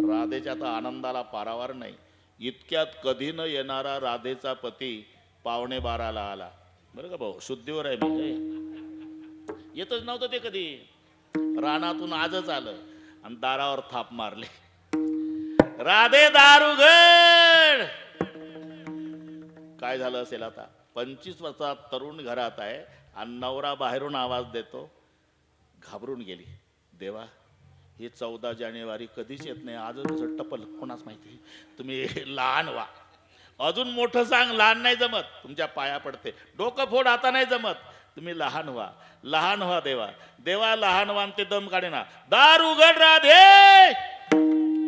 राधेच्या तर आनंदाला पारावार नाही. इतक्यात कधी न येणारा राधेचा पती 11:45 आला. बरं का भाऊ, शुद्धीवर आहे मी. येतच नव्हतं ते कधी. रानातून आजच आलं आणि दारावर थाप मारले. राधे दार उघड. काय झालं असेल आता? 25 वर्षाचा तरुण घरात आहे आणि नवरा बाहेरून आवाज देतो. घाबरून गेली. देवा ही 14 जानेवारी कधीच येत नाही, आजच कसं टपल कोणाच माहिती. तुम्ही लहान व्हा. अजून मोठं सांग, लहान नाही जमत. तुमच्या पाया पडते. डोकं फोड, आता नाही जमत. तुम्ही लहान व्हा, लहान व्हा देवा. देवा लहान व्हा ते दम काढेना. दार उघड राधे.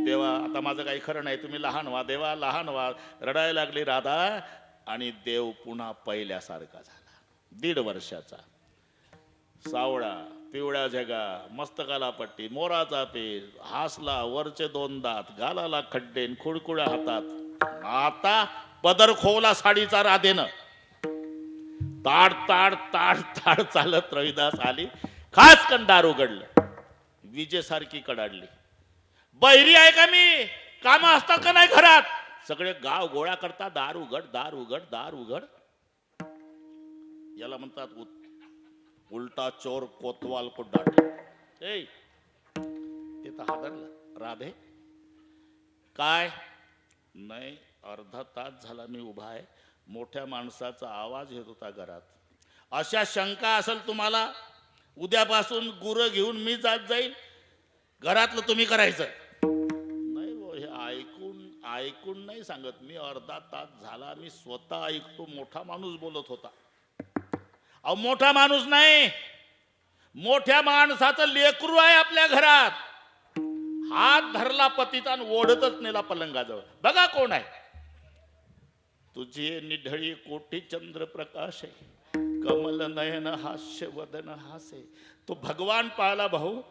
देवा आता माझं काही खरं नाही, तुम्ही लहान व्हा देवा, लहान व्हा. रडायला लागली राधा आणि देव पुन्हा पहिल्यासारखा झाला. 1.5 वर्षाचा, सावळा, पिवळ्या झगा, मस्तकाला पट्टी, मोराचा पेज, हसला, वरचे 2 दात, गालाला खड्डे, खुळखुळ्या हातात. आता पदर खोवला साडीचा राधेनं. ताड ताड ताड ताड चालत रविदास आली. खास कंदार उघडलं. विजेसारखी कडाडली. बहिरी आहे का मी? काम असतात का नाही घरात? सगळे गाव गोळा करता, दार उघड, दार उघड, दार उघड. याला म्हणतात उलटा चोर कोतवाल को डाटे. ते तर हादरलं. राधे काय नाही, अर्धा तास झाला मी उभा आहे. मोठ्या माणसाचा आवाज येत होता घरात. अशा शंका असेल तुम्हाला? उद्यापासून गुरं घेऊन मी जात जाईल, घरातलं तुम्ही करायचं नाही. हे ऐकून नाही सांगत मी. अर्धा तास झाला मी स्वतः ऐकतो. मोठा माणूस बोलत होता. अहो मोठा माणूस नाही, मोठ्या माणसाचं लेकरू आहे आपल्या घरात. हात धरला पतीचा आणि ओढतच नेला पलंगाजवळ. बघा कोण आहे? तुझी निढळी कोटी चंद्र प्रकाश आहे, कमल नयन हास्य वदन हासे. तो भगवान पाहला भाऊ.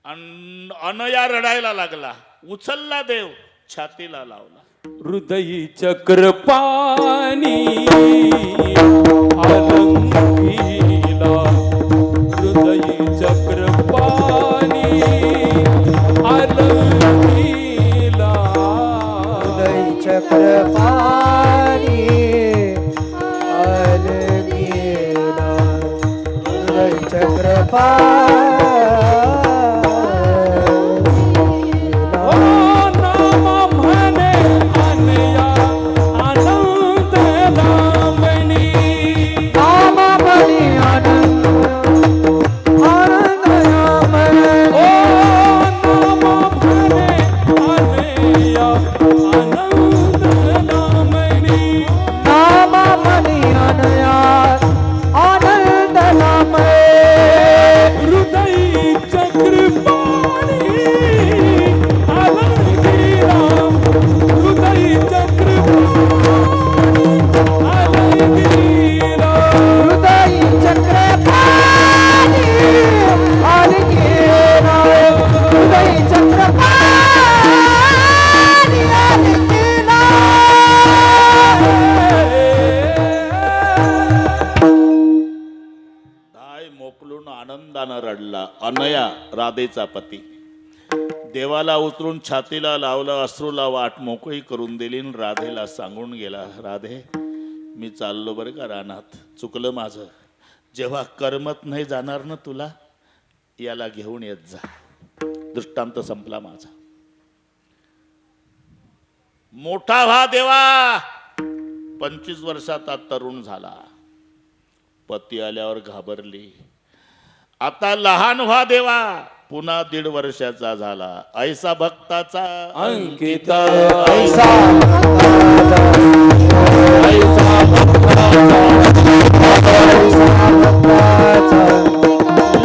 अनया रडायला लागला. उचलला देव, छातीला लावला. हृदयी चक्रपाणी अलंकिला, हृदयी चक्रपाणी अलंकिला, हृदय चक्रपाणी अलंकिला, हृदय चक्रपाणी. हृदय पाय मोकलून आनंदानं रडला. अनया राधेचा पती देवाला उतरून छातीला लावलं, अश्रूला वाट मोकळी करून दिली. राधेला सांगून गेला, राधे मी चाललो बरं का रानात, चुकलं माझं. जेव्हा करमत नाही जाणार ना तुला, याला घेऊन येत जा. दृष्टांत संपला माझा. मोठा व्हा देवा, 25 वर्षात तरुण झाला. पती आल्यावर घाबरली. आता लहान व्हा देवा, पुन्हा 1.5 वर्षाचा झाला. ऐसा भक्ताचा अंकित ऐसा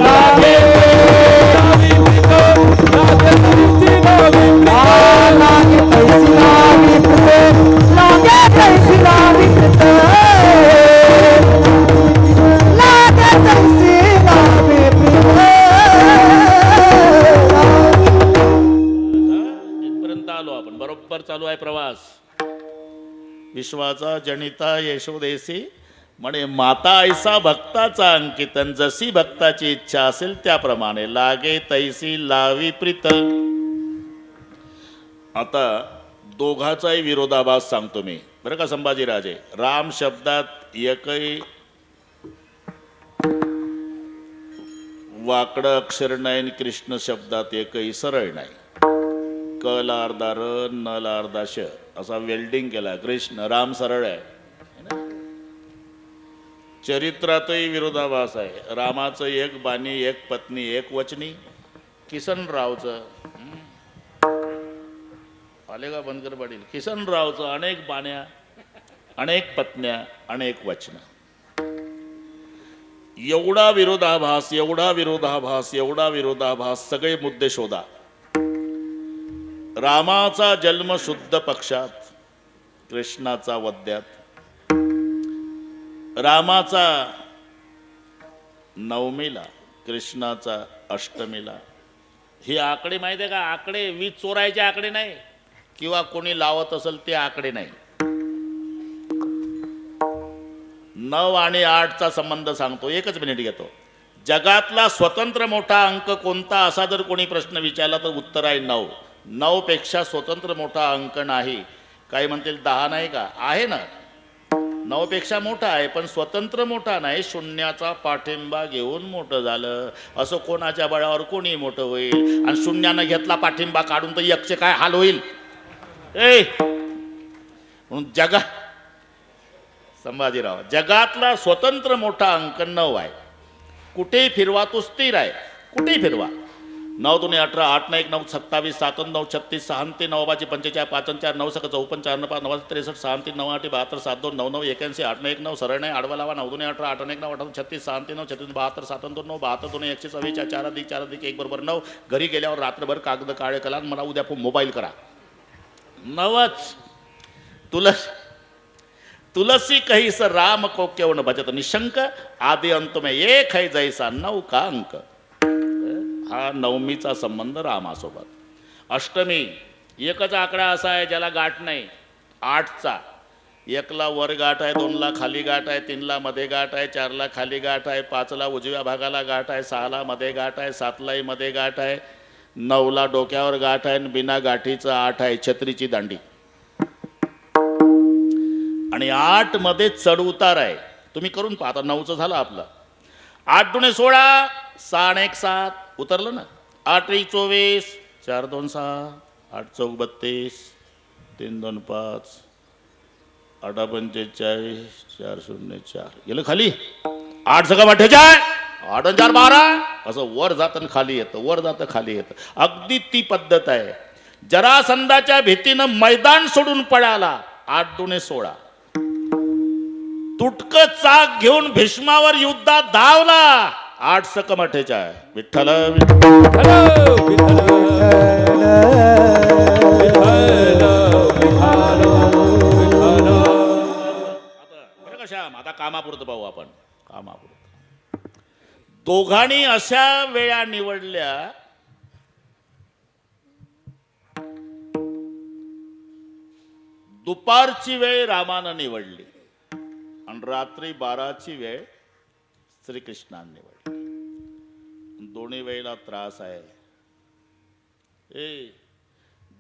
लागे इथपर्यंत आलो आपण. बरोबर चालू आहे प्रवास. विश्वाचा जनिता यशोदेसी म्हणे, माता ऐसा भक्ताचा अंकितन, जशी भक्ताची इच्छा असेल त्याप्रमाणे लागे तैसी लावी प्रीत. आता दोघाचाही विरोधाभास सांगतो मी बरं का संभाजीराजे. राम शब्दात एकही वाकडं अक्षर नाही, कृष्ण शब्दात एकही सरळ नाही. क ला अर्धा र, न ला अर्धा श असा वेल्डिंग केला. कृष्ण, राम सरळ आहे. चरित्रातही विरोधाभास आहे. रामाचं एक बाणी, एक पत्नी, एक वचनी. किसनरावचं आले का बनकर पाटील, किसनरावचं अनेक बाण्या, अनेक पत्न्या, अनेक वचन. एवढा विरोधाभास, एवढा विरोधाभास, एवढा विरोधाभास. सगळे मुद्दे शोधा. रामाचा जन्म शुद्ध पक्षात, कृष्णाचा वद्यात. रामाचा नवमीला, कृष्णाचा अष्टमीला. हे आकडे माहिती आहे का? आकडे वीज चोरायचे आकडे नाही, किंवा कोणी लावत असेल ते आकडे नाही. 9 आणि 8चा संबंध सांगतो. 1 मिनिट घेतो. जगातला स्वतंत्र मोठा अंक कोणता असा जर कोणी प्रश्न विचारला तर उत्तर आहे 9. 9 पेक्षा स्वतंत्र मोठा अंक नाही. काही म्हणतील 10 नाही का? आहे ना, 9 पेक्षा मोठा आहे, पण स्वतंत्र मोठा नाही. शून्याचा पाठिंबा घेऊन मोठं झालं. असं कोणाच्या बळावर कोणी मोठं होईल. आणि शून्यानं घेतला पाठिंबा काढून तर एकचे काय हाल होईल. म्हणून संभाजीराव, जगातला स्वतंत्र मोठा अंक 9 आहे. कुठेही फिरवा तो स्थिर आहे. कुठेही फिरवा. 9 दूने 18, 8 1 9 27, 7 9 36, 6 3 9 5 45, 5 4 9 6 54, 4 5 9 63, 6 3 9 8 72, 7 2 9 9 81, 8 1 9 सरळ नाही, आडवा लावा. 9 दूने 18, 8 1 9 18 36, 6 3 9 36, 72, 7 2 9 72 दूने 124, 4 अधिक 4 अधिक 1 बरोबर 9. घरी गेल्यावर रात्रभर कागद काळे कला, मला उद्या मोबाईल करा. 9च. तुलसी कही स राम को क्यों न भजत निशंक, आदि अंत में एक है जैसा 9 का अंक. हा नवमीचा संबंध रामासोबत. अष्टमी एकच आकडा असा आहे ज्याला गाठ नाही. 8चा 1ला वर गाठ आहे, 2ला खाली गाठ आहे, 3ला मध्ये गाठ आहे, 4ला खाली गाठ आहे, 5ला उजव्या भागाला गाठ आहे, 6ला मध्ये गाठ आहे, 7लाही मध्ये गाठ आहे, 9ला डोक्यावर गाठ आहे, बिना गाठीचं 8 आहे, छत्रीची दांडी. आणि 8 मध्ये चढ उतार आहे. तुम्ही करून पाहता. 9चं झालं आपलं. 8 दूने 16, 6 1 7 उतरलं ना. 8 1 24, 4 2 6, 8 4 32, 3 2 5, 8 45, 4 0 4 गेलं खाली. 8 सगळं 48, 8 4 12 असं वर जातं खाली येतं, वर जातं खाली येतं. अगदी ती पद्धत आहे. जरासंधाच्या भीतीनं मैदान सोडून पळाला. 8 दूने 16. तुटकं चाक घेऊन भीष्मावर युद्धात धावला. 8 सकम 48. विठ्ठल बरं का श्याम, आता कामापुरतं पाहू आपण. कामापुरतं. दोघांनी अशा वेळा निवडल्या दुपारची वेळ रामानं निवडली आणि रात्री 12ची वेळ श्रीकृष्णाने निवडले. दोन्ही वेळेला त्रास आहे.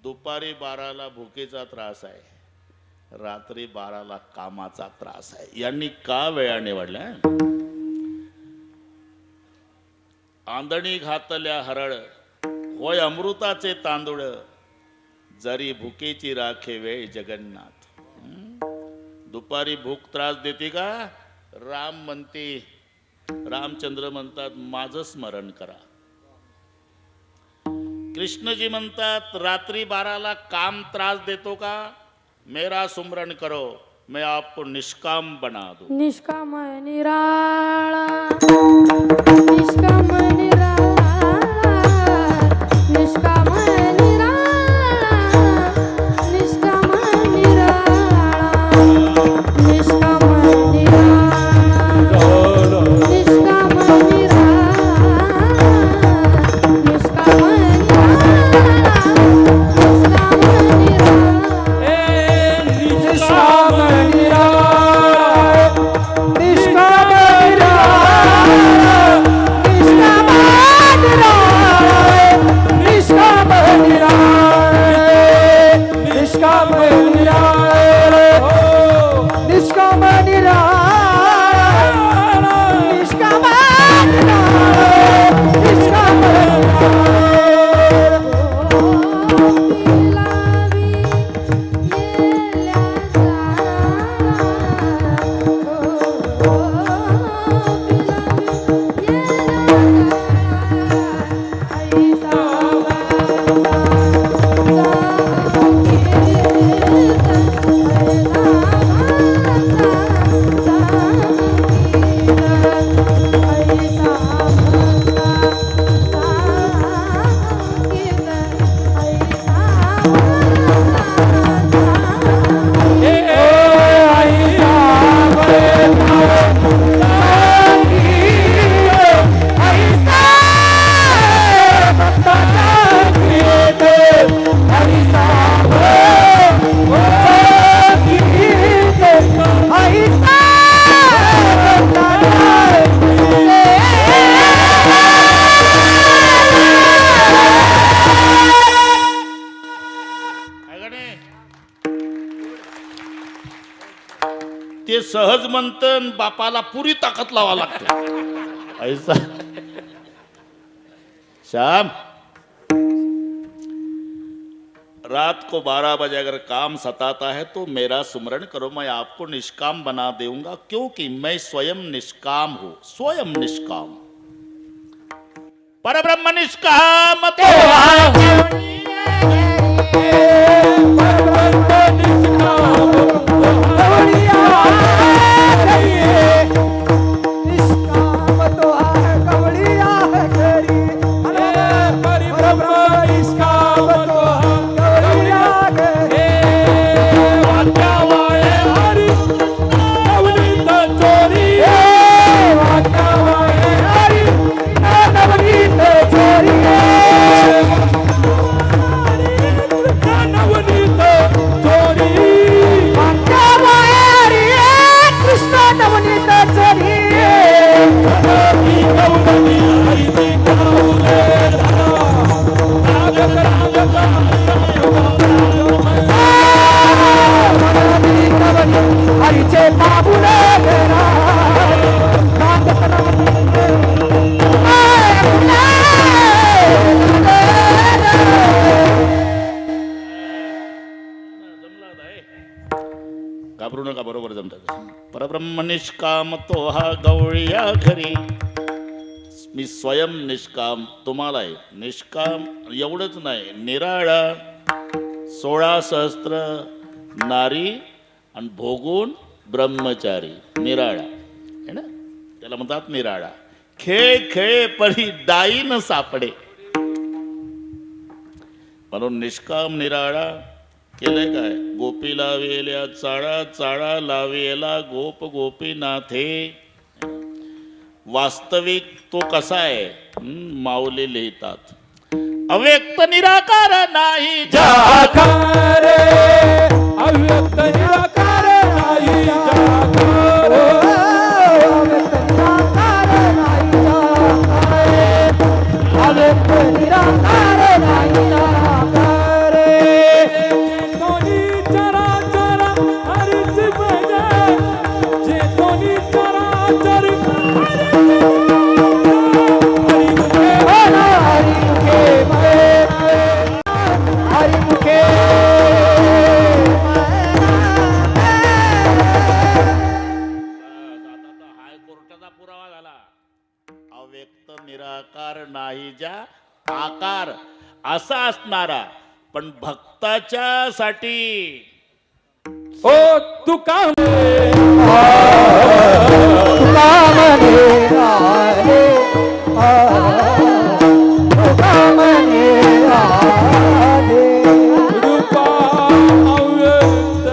दुपारी 12ला भुकेचा त्रास आहे, रात्री 12ला कामाचा त्रास आहे. यांनी का वेळा निवडल्या? आंधणी घातल्या हरळ, होय अमृताचे तांदूळ, जरी भुकेची राखे वेळ जगन्नाथ. दुपारी भूक त्रास देते का? राम म्हणते, रामचंद्र म्हणतात माझं स्मरण करा. कृष्णजी म्हणतात रात्री 12ला काम त्रास देतो का? मेरा सुमरण करो, मैं आपको निष्काम बना दूं. निष्काम निराळा, निष्काम निराळा, निष्काम निराळा, निष्काम निराळा, निष्काम निराळा, निष्काम ते सहज म्हणतं, बापाला पुरी ताकद लावा लागते. ऐसा श्याम, रात को 12 बजे अगर काम सताता है तो मेरा सुमरण करो, मैं आपको निष्काम बना दूंगा, क्योंकि मैं स्वयं निष्काम हूं. स्वयं निष्काम, परब्रह्म निष्काम तो घाबरू नका, बरोबर जमतात. परब्रह्म निष्काम तो हा गवळीया घरी, मी स्वयं निष्काम. तुम्हाला आहे निष्काम एवढंच नाही, निराळा 16 सहस्त्र नारी आणि भोगून ब्रह्मचारी. निराळा है ना, त्याला म्हणतात निराळा. खेळ खेळे परी डाई न सापडे, म्हणून निष्काम निराळा. केलंय काय? गोपी लावेल्या चाळा, चाळा लावेला गोप गोपीनाथे. वास्तविक तो कसा आहे? माऊली लिहितात, अव्यक्त निराकार नाही जाकार, अव्यक्त निराकार नाही जाकार, अव्यक्त निराकार अव्यक्त निराकार नाही ज्या आकार असा असणारा पण भक्ताच्या साठी ओ तुका रूपा अव्यक्त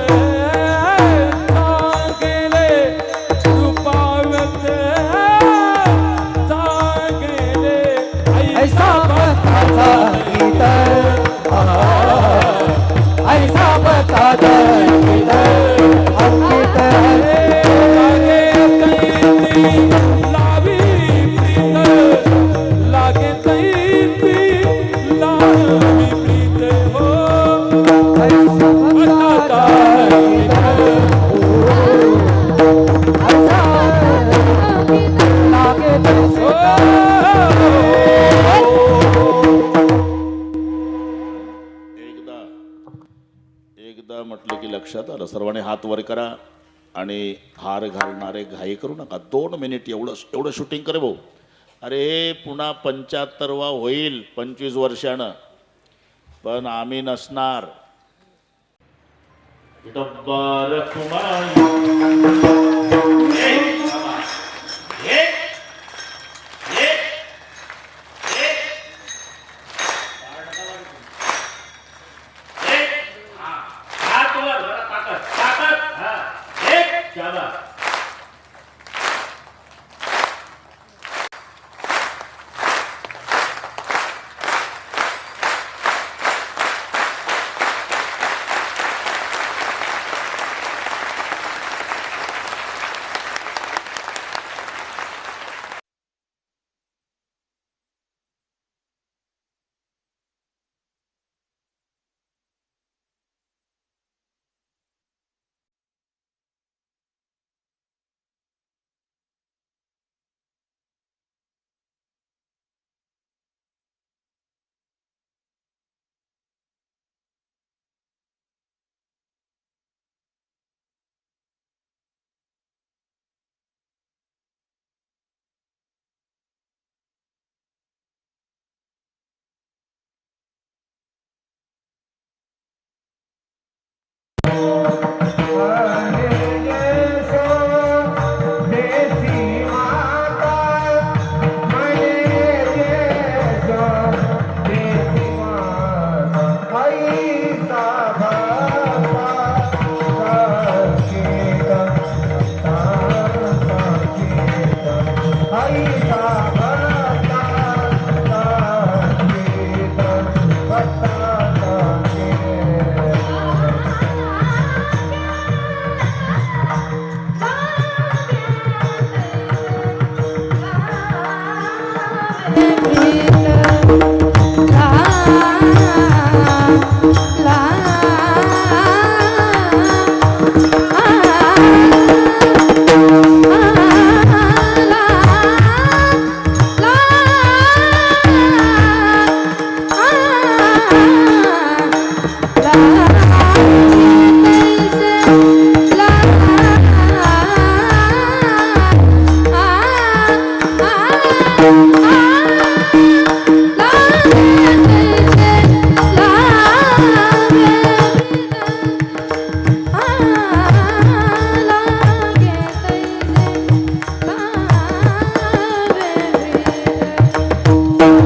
सांगेले रूपा अव्यक्त सांगेले ऐसा बताचा गीत ऐसा बताचा गीत अंकित लागे तैती लावी प्रीत हो ऐसा बताचा गीत ऐसा लागे तैसे एकदा म्हटलं की लक्षात आलं. सर्वांनी हात वर करा आणि हार घालणारे घाई करू नका. 2 मिनिट एवढं शूटिंग करे भाऊ. अरे पुन्हा 75वा होईल 25 वर्षानं, पण आम्ही नसणार. डब्बार कुमारी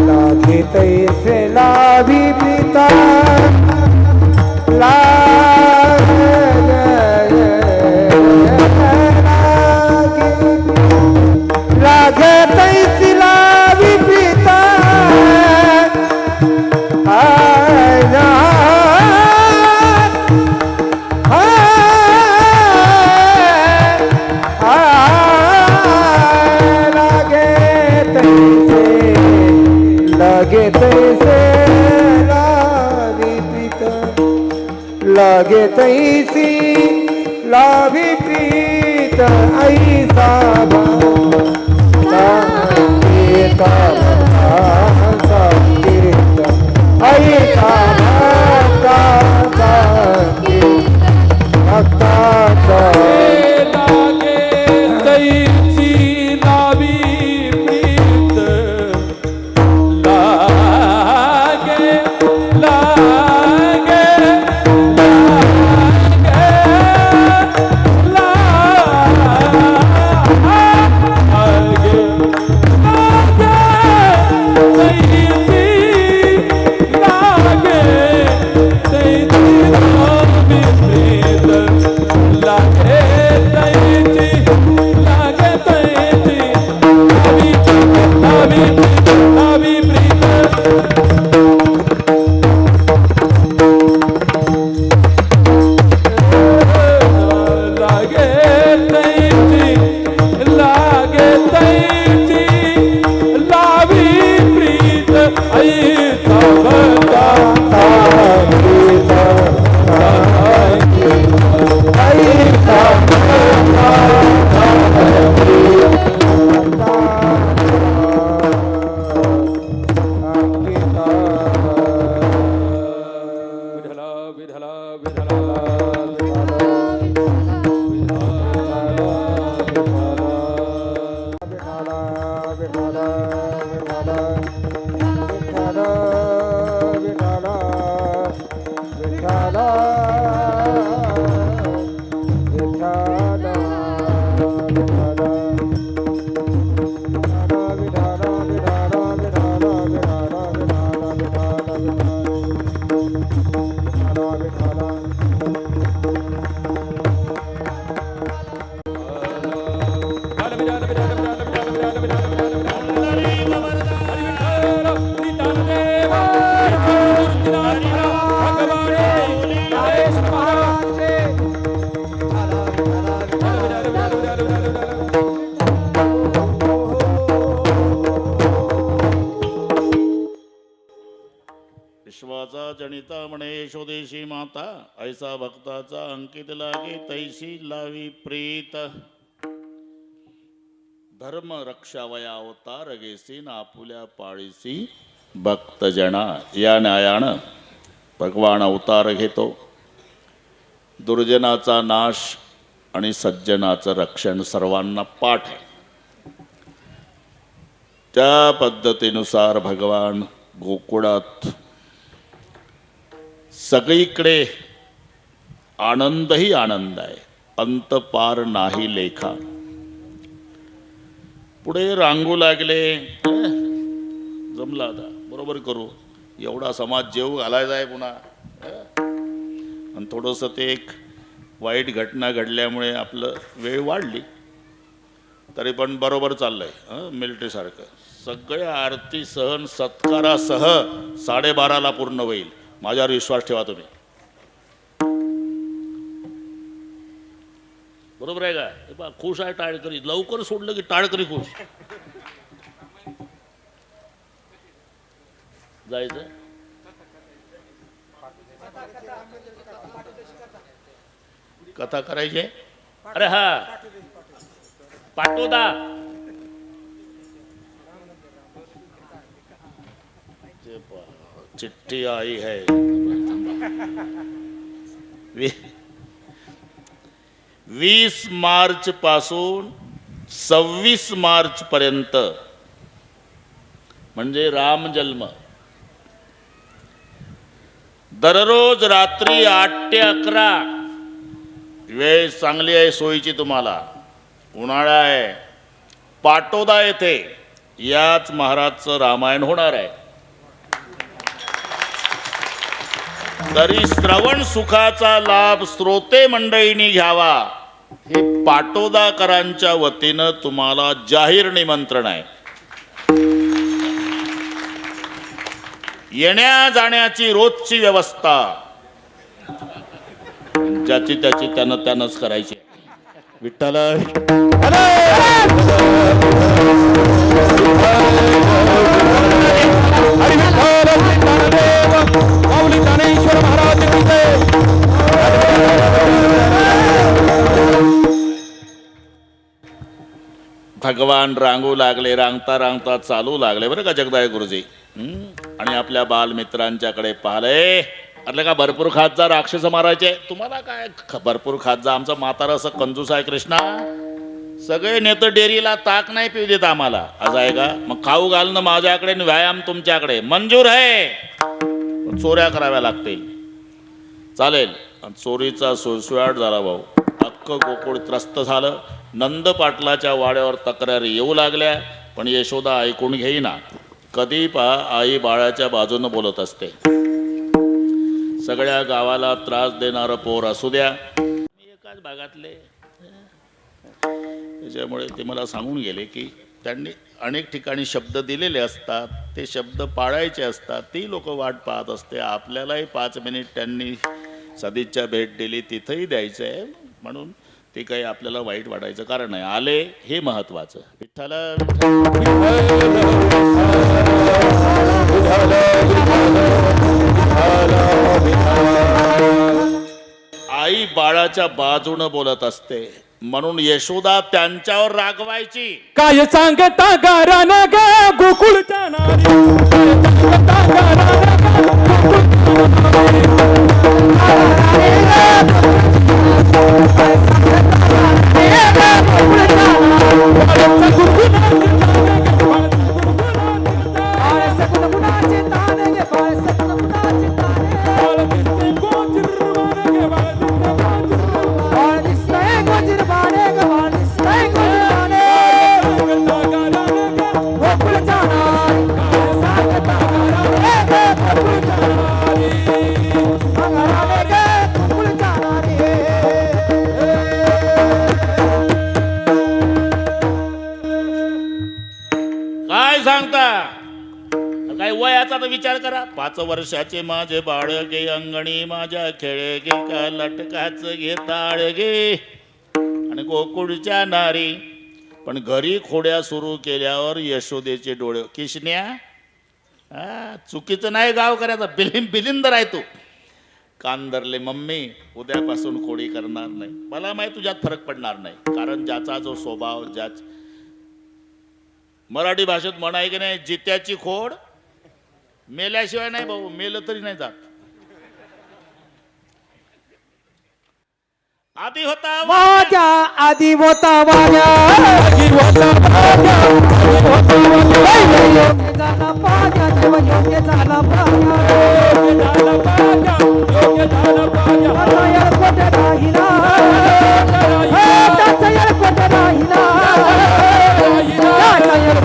लागे तैसी लाभी प्रीत ऐसा संगीत ऐसा लागे तैसी लावी प्रीत विश्वाचा जनिता म्हणे यशोदेशी माता, ऐसा भक्ताचा अंकित लागे तैसी लावी प्रीत. धर्म रक्षावया अवतार घेसीन आपुल्या पाळीसी भक्तजना. या न्यायानं भगवान अवतार घेतो. दुर्जनाचा नाश आणि सज्जनाचं रक्षण सर्वांना पाठ आहे. त्या पद्धतीनुसार भगवान गोकुळात सगळीकडे आनंदही आनंद आहे, अंत पार नाही लेखा. पुढे रांगू लागले, जमला आता बरोबर करू, एवढा समाज जेव घालायचा आहे पुन्हा. आणि थोडंसं ते एक वाईट घटना घडल्यामुळे आपलं वेळ वाढली, तरी पण बरोबर चाललंय मिलिटरीसारखं. सगळ्या आरती सहन सत्कारासह 12:30ला पूर्ण होईल. माझ्यावर विश्वास ठेवा तुम्ही. बरोबर आहे का? हे पहा, खुश आहे टाळकरी. लवकर सोडलं की टाळकरी खुश. जायचं कथा करायची. अरे हा पाटोदा चिट्ठी आई है. 20 मार्च पासून 26 मार्च पर्यंत म्हणजे राम जन्म. दररोज रात्री 8 ते 11 वेळ चांगली आहे सोयीची तुम्हाला. उन्हाळा आहे. पाटोदा येथे याच महाराजचं रामायण होणार आहे. तरी श्रवण सुखाचा लाभ श्रोते मंडळींनी घ्यावा हे पाटोदाकरांच्या वतीनं तुम्हाला जाहीर निमंत्रण आहे. येण्या जाण्याची रोजची व्यवस्था ज्याची त्याची त्यानंच करायची. विठ्ठल भगवान रांगू लागले. रांगता रांगता चालू लागले बरं का जगदाय गुरुजी. आणि आपल्या बालमित्रांच्याकडे पाहिले. अरे का भरपूर खात जा, राक्षस मारायचे. तुम्हाला काय भरपूर खात जा. आमचा म्हातारा असं कंजूस आहे कृष्णा. सगळे नेतं डेअरीला ताक नाही पिऊ देत आम्हाला. असं आहे का? मग खाऊ घालणं माझ्याकडे आणि व्यायाम तुमच्याकडे. मंजूर आहे. चोऱ्या कराव्या लागतील. चालेल. चोरीचा सुळसुळाट झाला भाऊ. अख्खं गोकुळ त्रस्त झालं. नंद पाटलाच्या वाड्यावर तक्रारी येऊ लागल्या, पण यशोदा ऐकून घेईना. कधी पहा आई बाळाच्या बाजूनं बोलत असते. सगळ्या गावाला त्रास देणारं पोर असू द्या. मी एकाच भागातले. त्याच्यामुळे ते मला सांगून गेले की त्यांनी अनेक ठिकाणी शब्द दिलेले असतात, ते शब्द पाळायचे असतात. ती लोक वाट पाहत असते. आपल्यालाही 5 मिनिट त्यांनी सदिच्छा भेट दिली, तिथंही द्यायचं आहे. म्हणून ते काही आपल्याला वाईट वाटायचं कारण नाही. आले हे महत्वाचं. विठ्ठल आई बाळाच्या बाजूनं बोलत असते, म्हणून यशोदा त्यांच्यावर रागवायची. काय सांगता गारान ग गोकुळच्या नारी, काय सांगता गारान ग काय सांगता काय वयाचा तर विचार करा. 5 वर्षाचे माझे बाळगे अंगणी माझ्या खेळे गे का लटकाच घे ताळगे आणि गोकुळच्या नारी. पण घरी खोड्या सुरू केल्यावर यशोदेचे डोळे. किशन्या चुकीचं नाही गाव करायचं. बिलिंदर आहे तू. कान धरले मम्मी उद्यापासून खोडी करणार नाही. मला माहिती तुझ्यात फरक पडणार नाही. कारण ज्याचा जो स्वभाव मराठी भाषेत म्हणाय की नाही, जित्याची खोड मेल्याशिवाय नाही भाऊ. मेलं तरी नाही जात. आधी होता माझ्या आधी होता माझ्या झाला पाया देव योग्य झाला पाया कोटे राहिला कोटे राहिला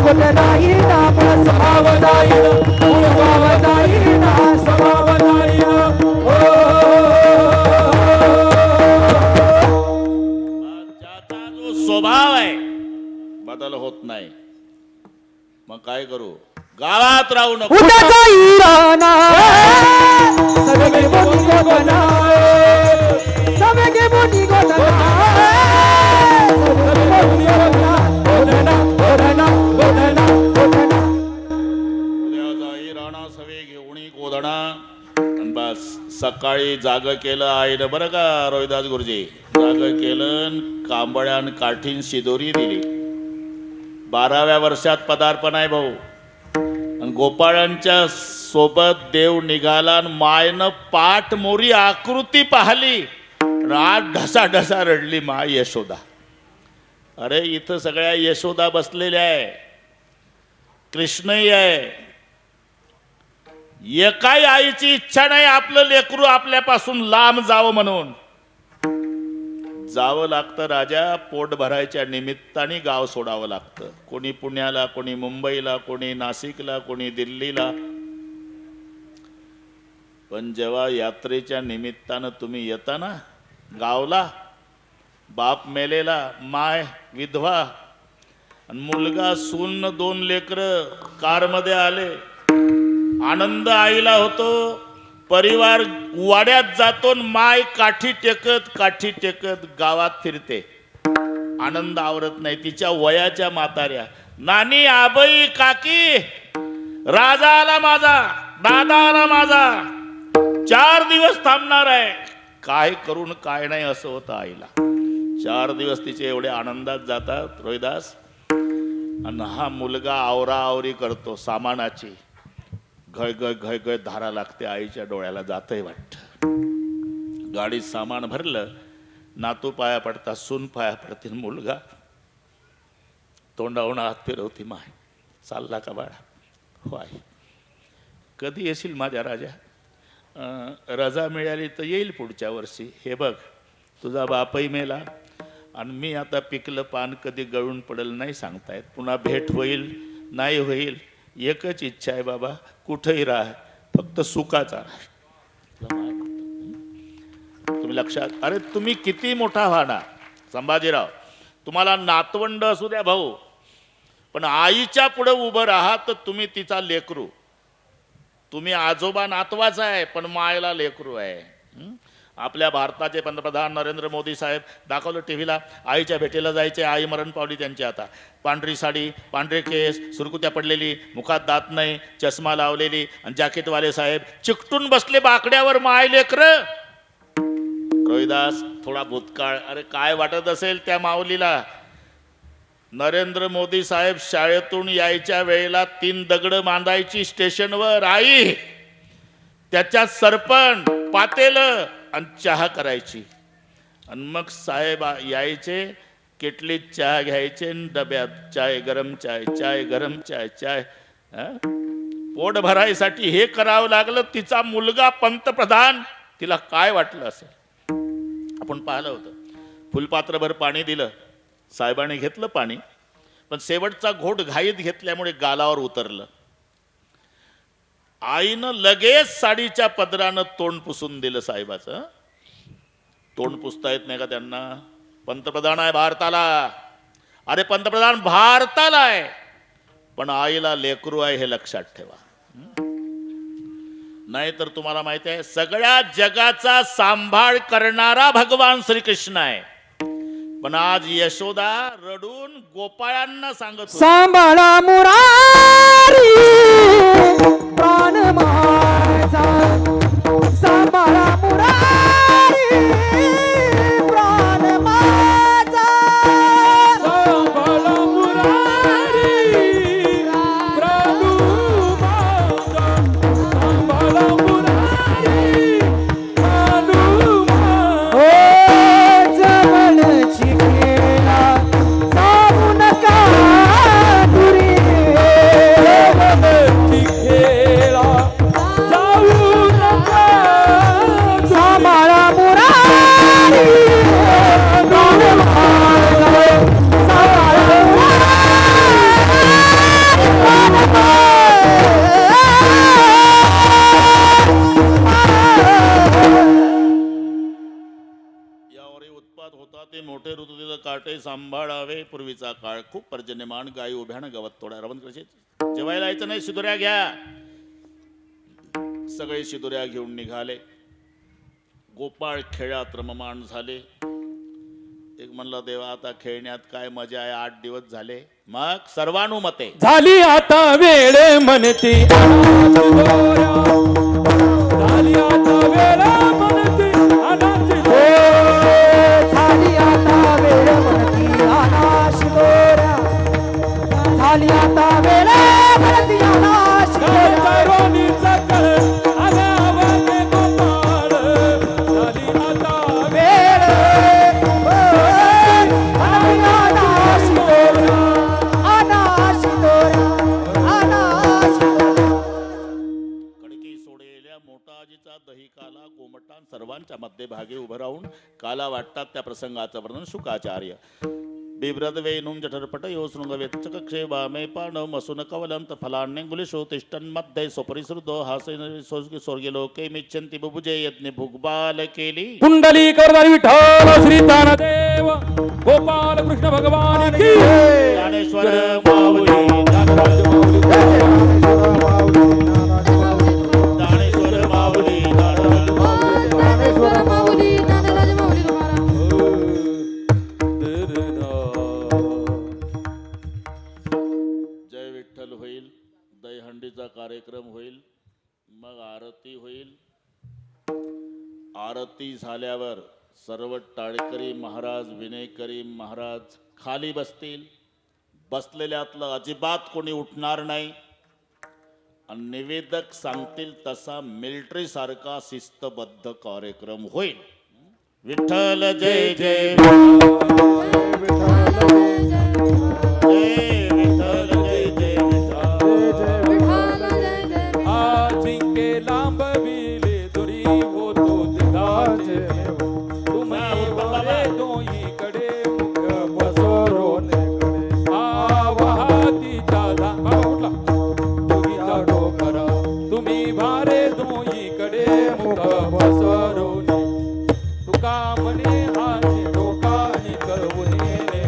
कोटे राहिला स्वभाव जाईना स्वभाव जाईना स्वभाव जाईना. ज्याचा जो स्वभाव आहे बदल होत नाही. मग काय करू. गावात राहू नको. उद्याचा इराणा सगळे मोठी गोधना सगळे मोठी गोधना उद्या जाई राणा सवे घेऊन गोधणा. आणि बस सकाळी जाग केलं आईनं बरं का रोहिदास गुरुजी. जाग केलं कांबळ्यान काठीन शिदोरी दिली. 12व्या वर्षात पदार्पण आहे भाऊ. आणि गोपाळांच्या सोबत देव निघाला आणि मायनं पाठ मोरी आकृती पाहिली. रात ढसा ढसा रडली माय यशोदा. अरे इथं सगळ्या यशोदा बसलेल्या आहे. कृष्णही आहे. एकाही आईची इच्छा नाही आपलं लेकरू आपल्यापासून लांब जावं म्हणून. जावं लागतं राजा. पोट भरायच्या निमित्ताने गाव सोडावं लागतं. कोणी पुण्याला, कोणी मुंबईला, कोणी नाशिकला, कोणी दिल्लीला. पण जेव्हा यात्रेच्या निमित्तानं तुम्ही येता ना गावला, बाप मेलेला, माय विधवा आणि मुलगा सून 2 लेकरं कारमध्ये आले. आनंद आईला होतो. परिवार वाड्यात जातो. माय काठी टेकत गावात फिरते. आनंद आवरत नाही. तिच्या वयाच्या म्हाताऱ्या नानी आबई काकी राजा आला माझा, दादा आला माझा, 4 दिवस थांबणार आहे. काय करून काय नाही असं होतं आईला. 4 दिवस तिचे एवढे आनंदात जातात रोहिदास. आणि हा मुलगा आवराआवरी करतो सामानाची. घळ धारा लागते. आईच्या डोळ्याला जातंय वाटतं. गाडीत सामान भरलं. नातू पाया पडता, सून पाया पडतील. मुलगा तोंडावून हात फिरवती. माय चालला का बाळा. हो आई. कधी येशील माझ्या राजा. रजा मिळाली तर येईल पुढच्या वर्षी. हे बघ तुझा बापही मेला आणि मी आता पिकलं पान कधी गळून पडेल नाही सांगता येत. पुन्हा भेट होईल नाही होईल. एकच इच्छा आहे बाबा, कुठेही राहा, फक्त सुखाचा राहा. तुम्ही लक्षात. अरे तुम्ही किती मोठा व्हा ना संभाजीराव. तुम्हाला नातवंड असू द्या भाऊ, पण आईच्या पुढे उभं राहा तर तुम्ही तिचा लेकरू. तुम्ही आजोबा नातवाचा आहे पण मायला लेकरू आहे. आपल्या भारताचे पंतप्रधान नरेंद्र मोदी साहेब दाखवलं टीव्हीला. आईच्या भेटीला जायचे. आई मरण पावली त्यांची. आता पांढरी साडी, पांढरे केस, सुरकुत्या पडलेली, मुखात दात नाही, चष्मा लावलेली आणि जॅकेटवाले साहेब चिकटून बसले बाकड्यावर. माय लेकरं. रोहिदास थोडा भूतकाळ. अरे काय वाटत असेल त्या माऊलीला. नरेंद्र मोदी साहेब शाळेतून यायच्या वेळेला 3 दगड बांधायची स्टेशनवर आई. त्याच्यात सरपण, पातेलं आणि चहा करायची. आणि मग साहेब यायचे. किटलीत चहा घ्यायचे. डब्यात चाय गरम चाय, चाय गरम चाय, चाय. पोट भरायसाठी हे करावं लागलं. तिचा मुलगा पंतप्रधान. तिला काय वाटलं असेल. आपण पाहिलं होतं. फुलपात्रभर पाणी दिलं. साहेबांनी घेतलं पाणी, पण शेवटचा घोट घाईत घेतल्यामुळे गालावर उतरलं. आईनं लगेच साडीच्या पदरानं तोंड पुसून दिलं साहेबाचं. तोंड पुसता येत नाही का त्यांना. पंतप्रधान आहे भारताला. अरे पंतप्रधान भारताला आहे पण आईला लेकरू आहे हे लक्षात ठेवा. नाहीतर तुम्हाला माहिती आहे सगळ्या जगाचा सांभाळ करणारा भगवान श्रीकृष्ण आहे. पण आज यशोदा रडून गोपाळांना सांगत होती, सांभाळा मुरारी प्राण माझा, सांभाळा मुरारी प्राण माझा. सांभाळा मुरारी प्रभू माझा, सांभाळा मुरारी प्रभू माझा. ओ जवळची खेळा जाऊ नका दुरी, खेळा जाऊ नका, सांभाळा मुरारी प्राण माझा, सांभाळा मुरारी प्राण माझा. यावरही उत्पात होता ते मोठे ऋतुतील काटे सांभाळावे. पूर्वीचा काळ खूप पर्जन्यमान, गायी उभ्यानं गवत थोड्या रवण करायचे. जेवायला यायचं नाही, शिदुऱ्या घ्या. सगळे शिदुऱ्या घेऊन निघाले. गोपाळ खेळात रममाण झाले. एक म्हणला देवा आता खेळण्यात काय मजा आहे, 8 दिवस झाले. मग सर्वानुमते झाली आता वेळ म्हणते अनाथ दोऱ्या, झाली आता वेळ म्हणते अनाथ दोऱ्या. झाली आता वेळ म्हणती अनाश दोऱ्या, झाली आता वेळ म्हणती अनाश दोऱ्या. करोनी सकळ आगावाने गोपाळ, झाली आता वेळ अनाश दोऱ्या, अनाश दोऱ्या, अनाश दोऱ्या. कडकी सोडेल्या मोठाजीचा दही काला गोमटान सर्वांच्या मध्यभागी उभं राहून काला वाटतात त्या प्रसंगाचं वर्णन शुकाचार्य. बिभ्रद वेणुं जठरपट यो शृंगवेत्चकक्षे वामे पाणव मसून कवलंत फलान्यंगुलिशो तिष्ठन् मध्ये स्वपरिसृतो हासेन स्वर्गे लोके मिच्छन्ति बुभुजे यज्ञ भुग्बाल केली. कुंडली करदारी विठ्ठल श्री तानदेव गोपाल कृष्ण भगवान की ज्ञानेश्वर माऊली ज्ञानराज माऊली ज्ञानेश्वर माऊली ज्ञानराज माऊली. जय विठ्ठल होईल, दहीहंडीचा कार्यक्रम होईल, मग आरती होईल. आरती झाल्यावर सर्व टाळकरी महाराज विनेकरी महाराज खाली बसतील. बसलेल्यातलं अजिबात कोणी उठणार नाही. आणि निवेदक सांगतील तसा मिलिटरी सारखा शिस्तबद्ध कार्यक्रम होईल. विठ्ठल जय जय, जय विठ्ठल जय जय विठ्ठल. आजिंके लांब विले दुरी होतो तिघाचे, तुम्ही वारे दोन्हीकडे मुख पसरून आवाहातीचा धागा उठला दोघीचा डोकरा, तुम्ही भारे दोन्हीकडे मुख पसरून. तुका म्हणे हाती डोकानी कळवून नेले,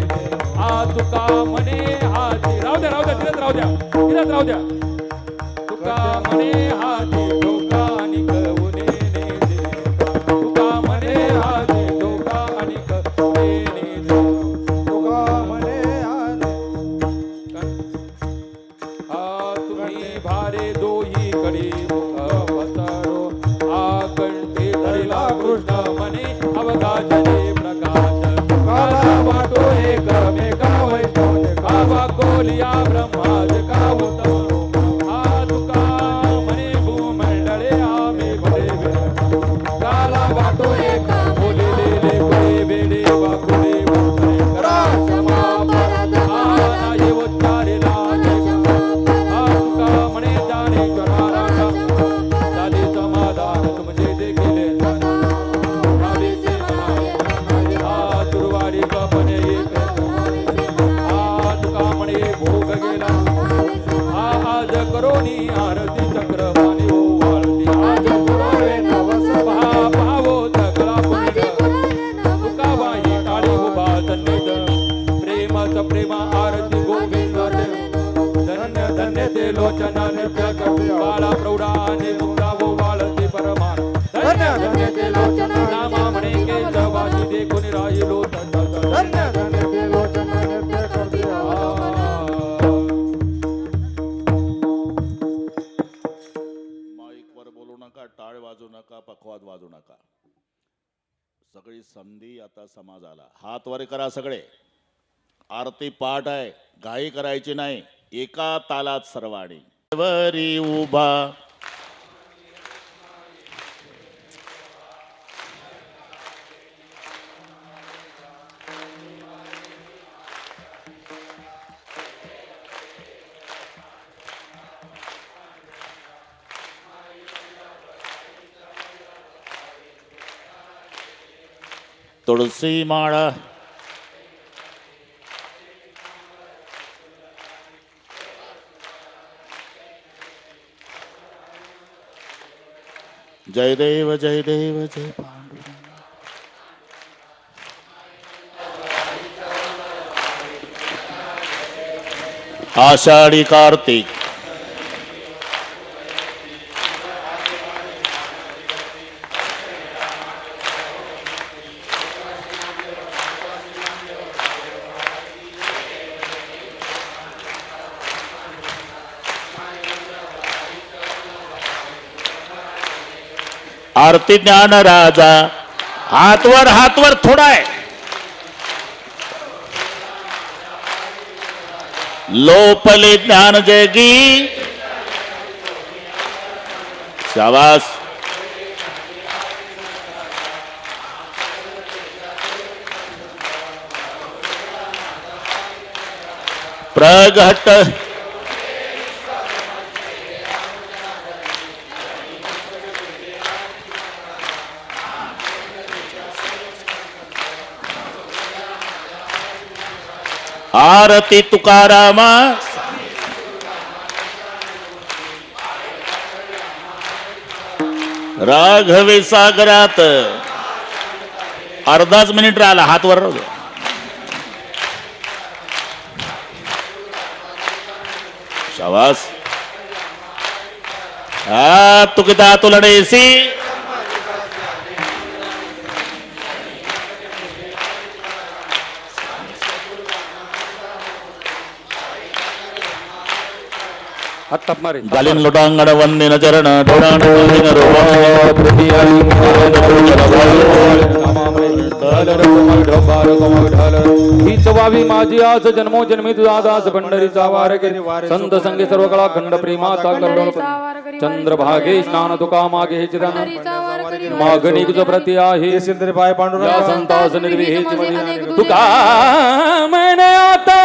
आ तुका म्हणे हाती राहू द्या राहू द्या तिथेच राहू द्या तिथेच राहू द्या. तुका म्हणे हाती डोकानी कळवून नेले, तुका म्हणे हाती डोकानी कळवून नेले. तुका म्हणे आ तुम्ही भारे दोही कडे मुख पसरो, आ कंठे धरला कृष्ण म्हणे अवकाशने प्रकाश. काला वाटो एकमेका वैष्णव, कावा कोलिया ब्रह्माज कावत. आ तुका म्हणे भूमंडळे आम्ही बडे बेडे, काला वाटो एक बोललेले बडे बेडे वाकुडे वाकुडे करा क्षमा परत. आ नाही उच्चारेला आ तुका म्हणे ज्ञानेश्वरा राजा, झाले समाधान तुमचे देखील दुर्वाडी कपणे आ तुका म्हणे भोग गेला. आज करोनी आरती चक्रवाणी ओवाळती, आज पुरावे नवस पावो सकला पुण्य. तुका बाई टाळी उभा सन्निध, प्रेमाच प्रेमा आरती गोविंद धन्य लोचन नृत्य करते बाळा प्रौढाने मुक्ता वो बाळती परमान धन्य धन्य ते लोचन नामा म्हणे के वासी देखून राहिलो धन्य धन्य ते लोचन नृत्य करते माईकवर बोलू नका, टाळ वाजू नका, पखवाद वाजू नका. सगळी संधी आता समाजाला. हात वर करा सगळे. आरती पाठ आहे, घाई करायची नाही, एका तालात सर्वाणी. वरी उभा तुळसी माळा जय देव जय देव जय पांडुरंग. आषाढी कार्तिक आरती ज्ञान राजा. हातवर थोडा आहे. लोपले ज्ञान जगी. शाबास. प्रगट आरती तुकारामा. राघवे सागरात. अर्धाच मिनिट राहिला. हातवर राहू दे. शाबास. हा तुकिता तुलडेसी. गालिन लोटांगण वंदिन चरण ठोडाण वंदिन ही चवावी माझी आज जन्मो जन्मी तुझा दास पंढरीचा वार संत संगे सर्व कला खंड प्रेमाचा करुण चंद्रभागे स्नान तुका मागे चिरन मागणी तुझ प्रति आहे सिंदरी पाय या संतास निर्विहेच मधी तुका म्हणे आता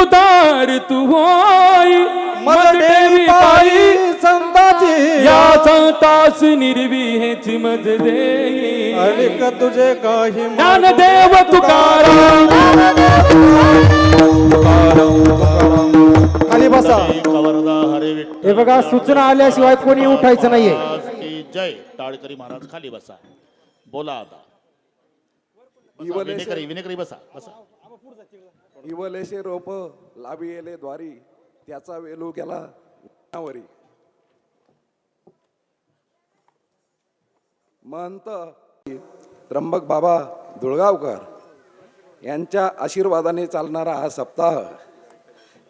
उदार तू होई देवी पायी संताची या संतास निर्विहेची मज देई अनेक तुझे काही ज्ञानदेव तुकाराम खाली बसा. हरे हे बघा, सूचना आल्याशिवाय कोणी उठायचं नाहीये. की जय. टाळकरी महाराज खाली बसा. बोला आता. विनेकरी बसा बसा. इवलेशे रोप लाभी येले द्वारी त्याचा वेलू गेला वरी. महंत त्र्यंबक बाबा धुळगावकर यांच्या आशीर्वादाने चालणारा हा सप्ताह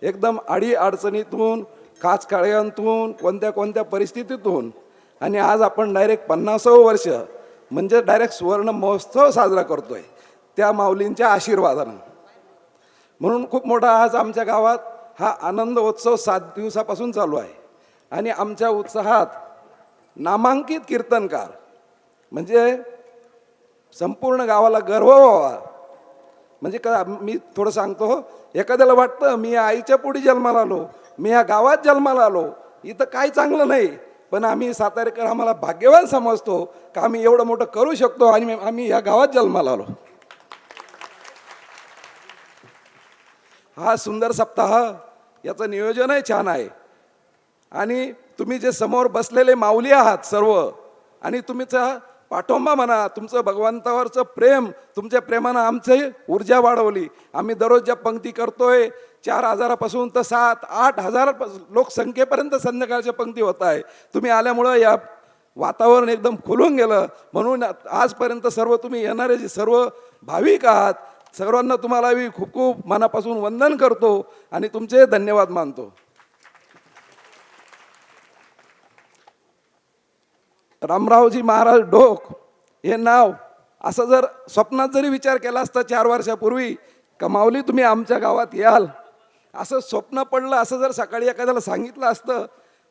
एकदम आडी अडचणीतून काचकाळ्यांतून कोणत्या कोणत्या परिस्थितीतून आणि आज आपण डायरेक्ट 50वं वर्ष म्हणजे डायरेक्ट सुवर्ण महोत्सव साजरा करतोय त्या माऊलींच्या आशीर्वादानं. म्हणून खूप मोठा आज आमच्या गावात हा आनंद उत्सव 7 दिवसापासून चालू आहे. आणि आमच्या उत्साहात नामांकित कीर्तनकार म्हणजे संपूर्ण गावाला गर्व व्हावा. म्हणजे का मी थोडं सांगतो, एखाद्याला वाटतं मी या आईच्या पोटी जन्माला आलो, मी या गावात जन्माला आलो, इथं काय चांगलं नाही, पण आम्ही सातारेकर आम्हाला भाग्यवान समजतो का आम्ही एवढं मोठं करू शकतो आणि आम्ही या गावात जन्माला आलो. हा सुंदर सप्ताह याचं नियोजनही छान आहे. आणि तुम्ही जे समोर बसलेले माऊली आहात सर्व, आणि तुमचा पाठोंबा म्हणा, तुमचं भगवंतावरचं प्रेम, तुमच्या प्रेमानं आमची ऊर्जा वाढवली. आम्ही दररोज ज्या पंक्ती करतोय, 4,000पासून तर 7-8,000 लोकसंख्येपर्यंत संध्याकाळच्या पंक्ती होत आहे. तुम्ही आल्यामुळं या वातावरण एकदम खुलून गेलं. म्हणून आजपर्यंत सर्व तुम्ही येणारे जे सर्व भाविक आहात, सर्वांना तुम्हाला मी खूप खूप मनापासून वंदन करतो आणि तुमचे धन्यवाद मानतो. रामरावजी महाराज ढोक हे नाव असं जर स्वप्नात जरी विचार केला असता 4 वर्षापूर्वी, कमावली तुम्ही आमच्या गावात याल असं स्वप्न पडलं, असं जर सकाळी एखाद्याला सांगितलं असतं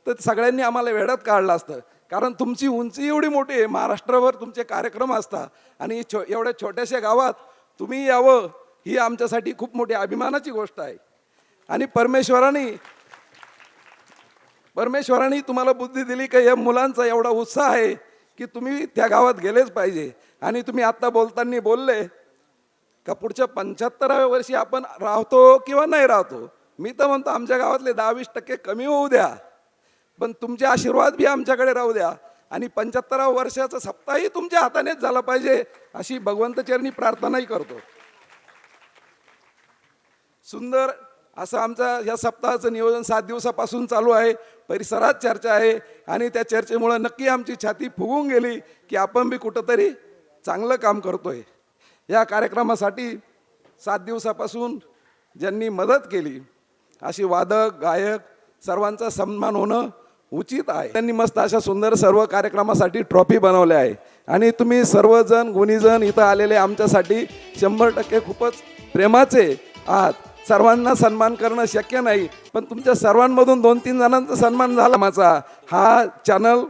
तर सगळ्यांनी आम्हाला वेड्यात काढलं असतं. कारण तुमची उंची एवढी मोठी आहे, महाराष्ट्रावर तुमचे कार्यक्रम असतात आणि एवढ्या छोट्याशा गावात तुम्ही यावं ही आमच्यासाठी खूप मोठी अभिमानाची गोष्ट आहे. आणि परमेश्वराने तुम्हाला बुद्धी दिली का या मुलांचा एवढा उत्साह आहे की तुम्ही त्या गावात गेलेच पाहिजे. आणि तुम्ही आत्ता बोलताना बोलले का पुढच्या 75व्या वर्षी आपण राहतो किंवा नाही राहतो. मी तर म्हणतो आमच्या गावातले 10-20% कमी होऊ द्या, पण तुमचे आशीर्वाद बी आमच्याकडे राहू द्या. आणि 75व्या वर्षाचा सप्ताहही तुमच्या हातानेच झाला पाहिजे अशी भगवंतचरणी प्रार्थनाही करतो. सुंदर असं आमचं या सप्ताहाचं नियोजन 7 दिवसापासून चालू आहे. परिसरात चर्चा आहे आणि त्या चर्चेमुळे नक्की आमची छाती फुगून गेली की आपण बी कुठंतरी चांगलं काम करतोय. या कार्यक्रमासाठी 7 दिवसापासून ज्यांनी मदत केली अशी वादक गायक सर्वांचा सन्मान होणं उचित आहे. त्यांनी मस्त अशा सुंदर सर्व कार्यक्रमासाठी ट्रॉफी बनवल्या आहे. आणि तुम्ही सर्वजण गुणीजण इथं आलेले आमच्यासाठी 100% खूपच प्रेमाचे आहात. सर्वांना सन्मान करणं शक्य नाही, पण तुमच्या सर्वांमधून 2-3 जणांचा सन्मान झाला. माझा हा चॅनल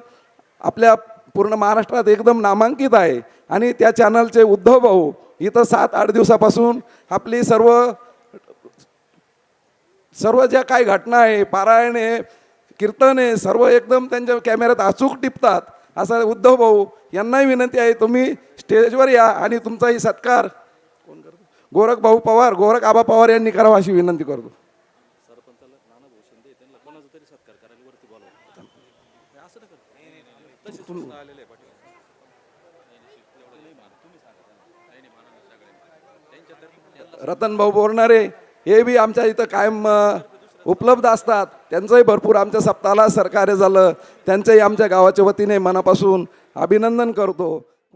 आपल्या पूर्ण महाराष्ट्रात एकदम नामांकित आहे. आणि त्या चॅनलचे उद्धव भाऊ इथं 7-8 दिवसापासून आपली सर्व ज्या काही घटना आहे, पारायण आहे, कीर्तन आहे, सर्व एकदम त्यांच्या कॅमेऱ्यात अचूक टिपतात. असं उद्धव भाऊ यांनाही विनंती आहे तुम्ही स्टेजवर या आणि तुमचाही सत्कार गोरख आबा पवार यांनी करावा अशी विनंती करतो. रतन भाऊ बोरणारे हे बी आमच्या इथं कायम उपलब्ध असतात. त्यांचंही भरपूर आमच्या सप्ताहाला सहकार्य झालं. त्यांचंही आमच्या गावाच्या वतीने मनापासून अभिनंदन करतो.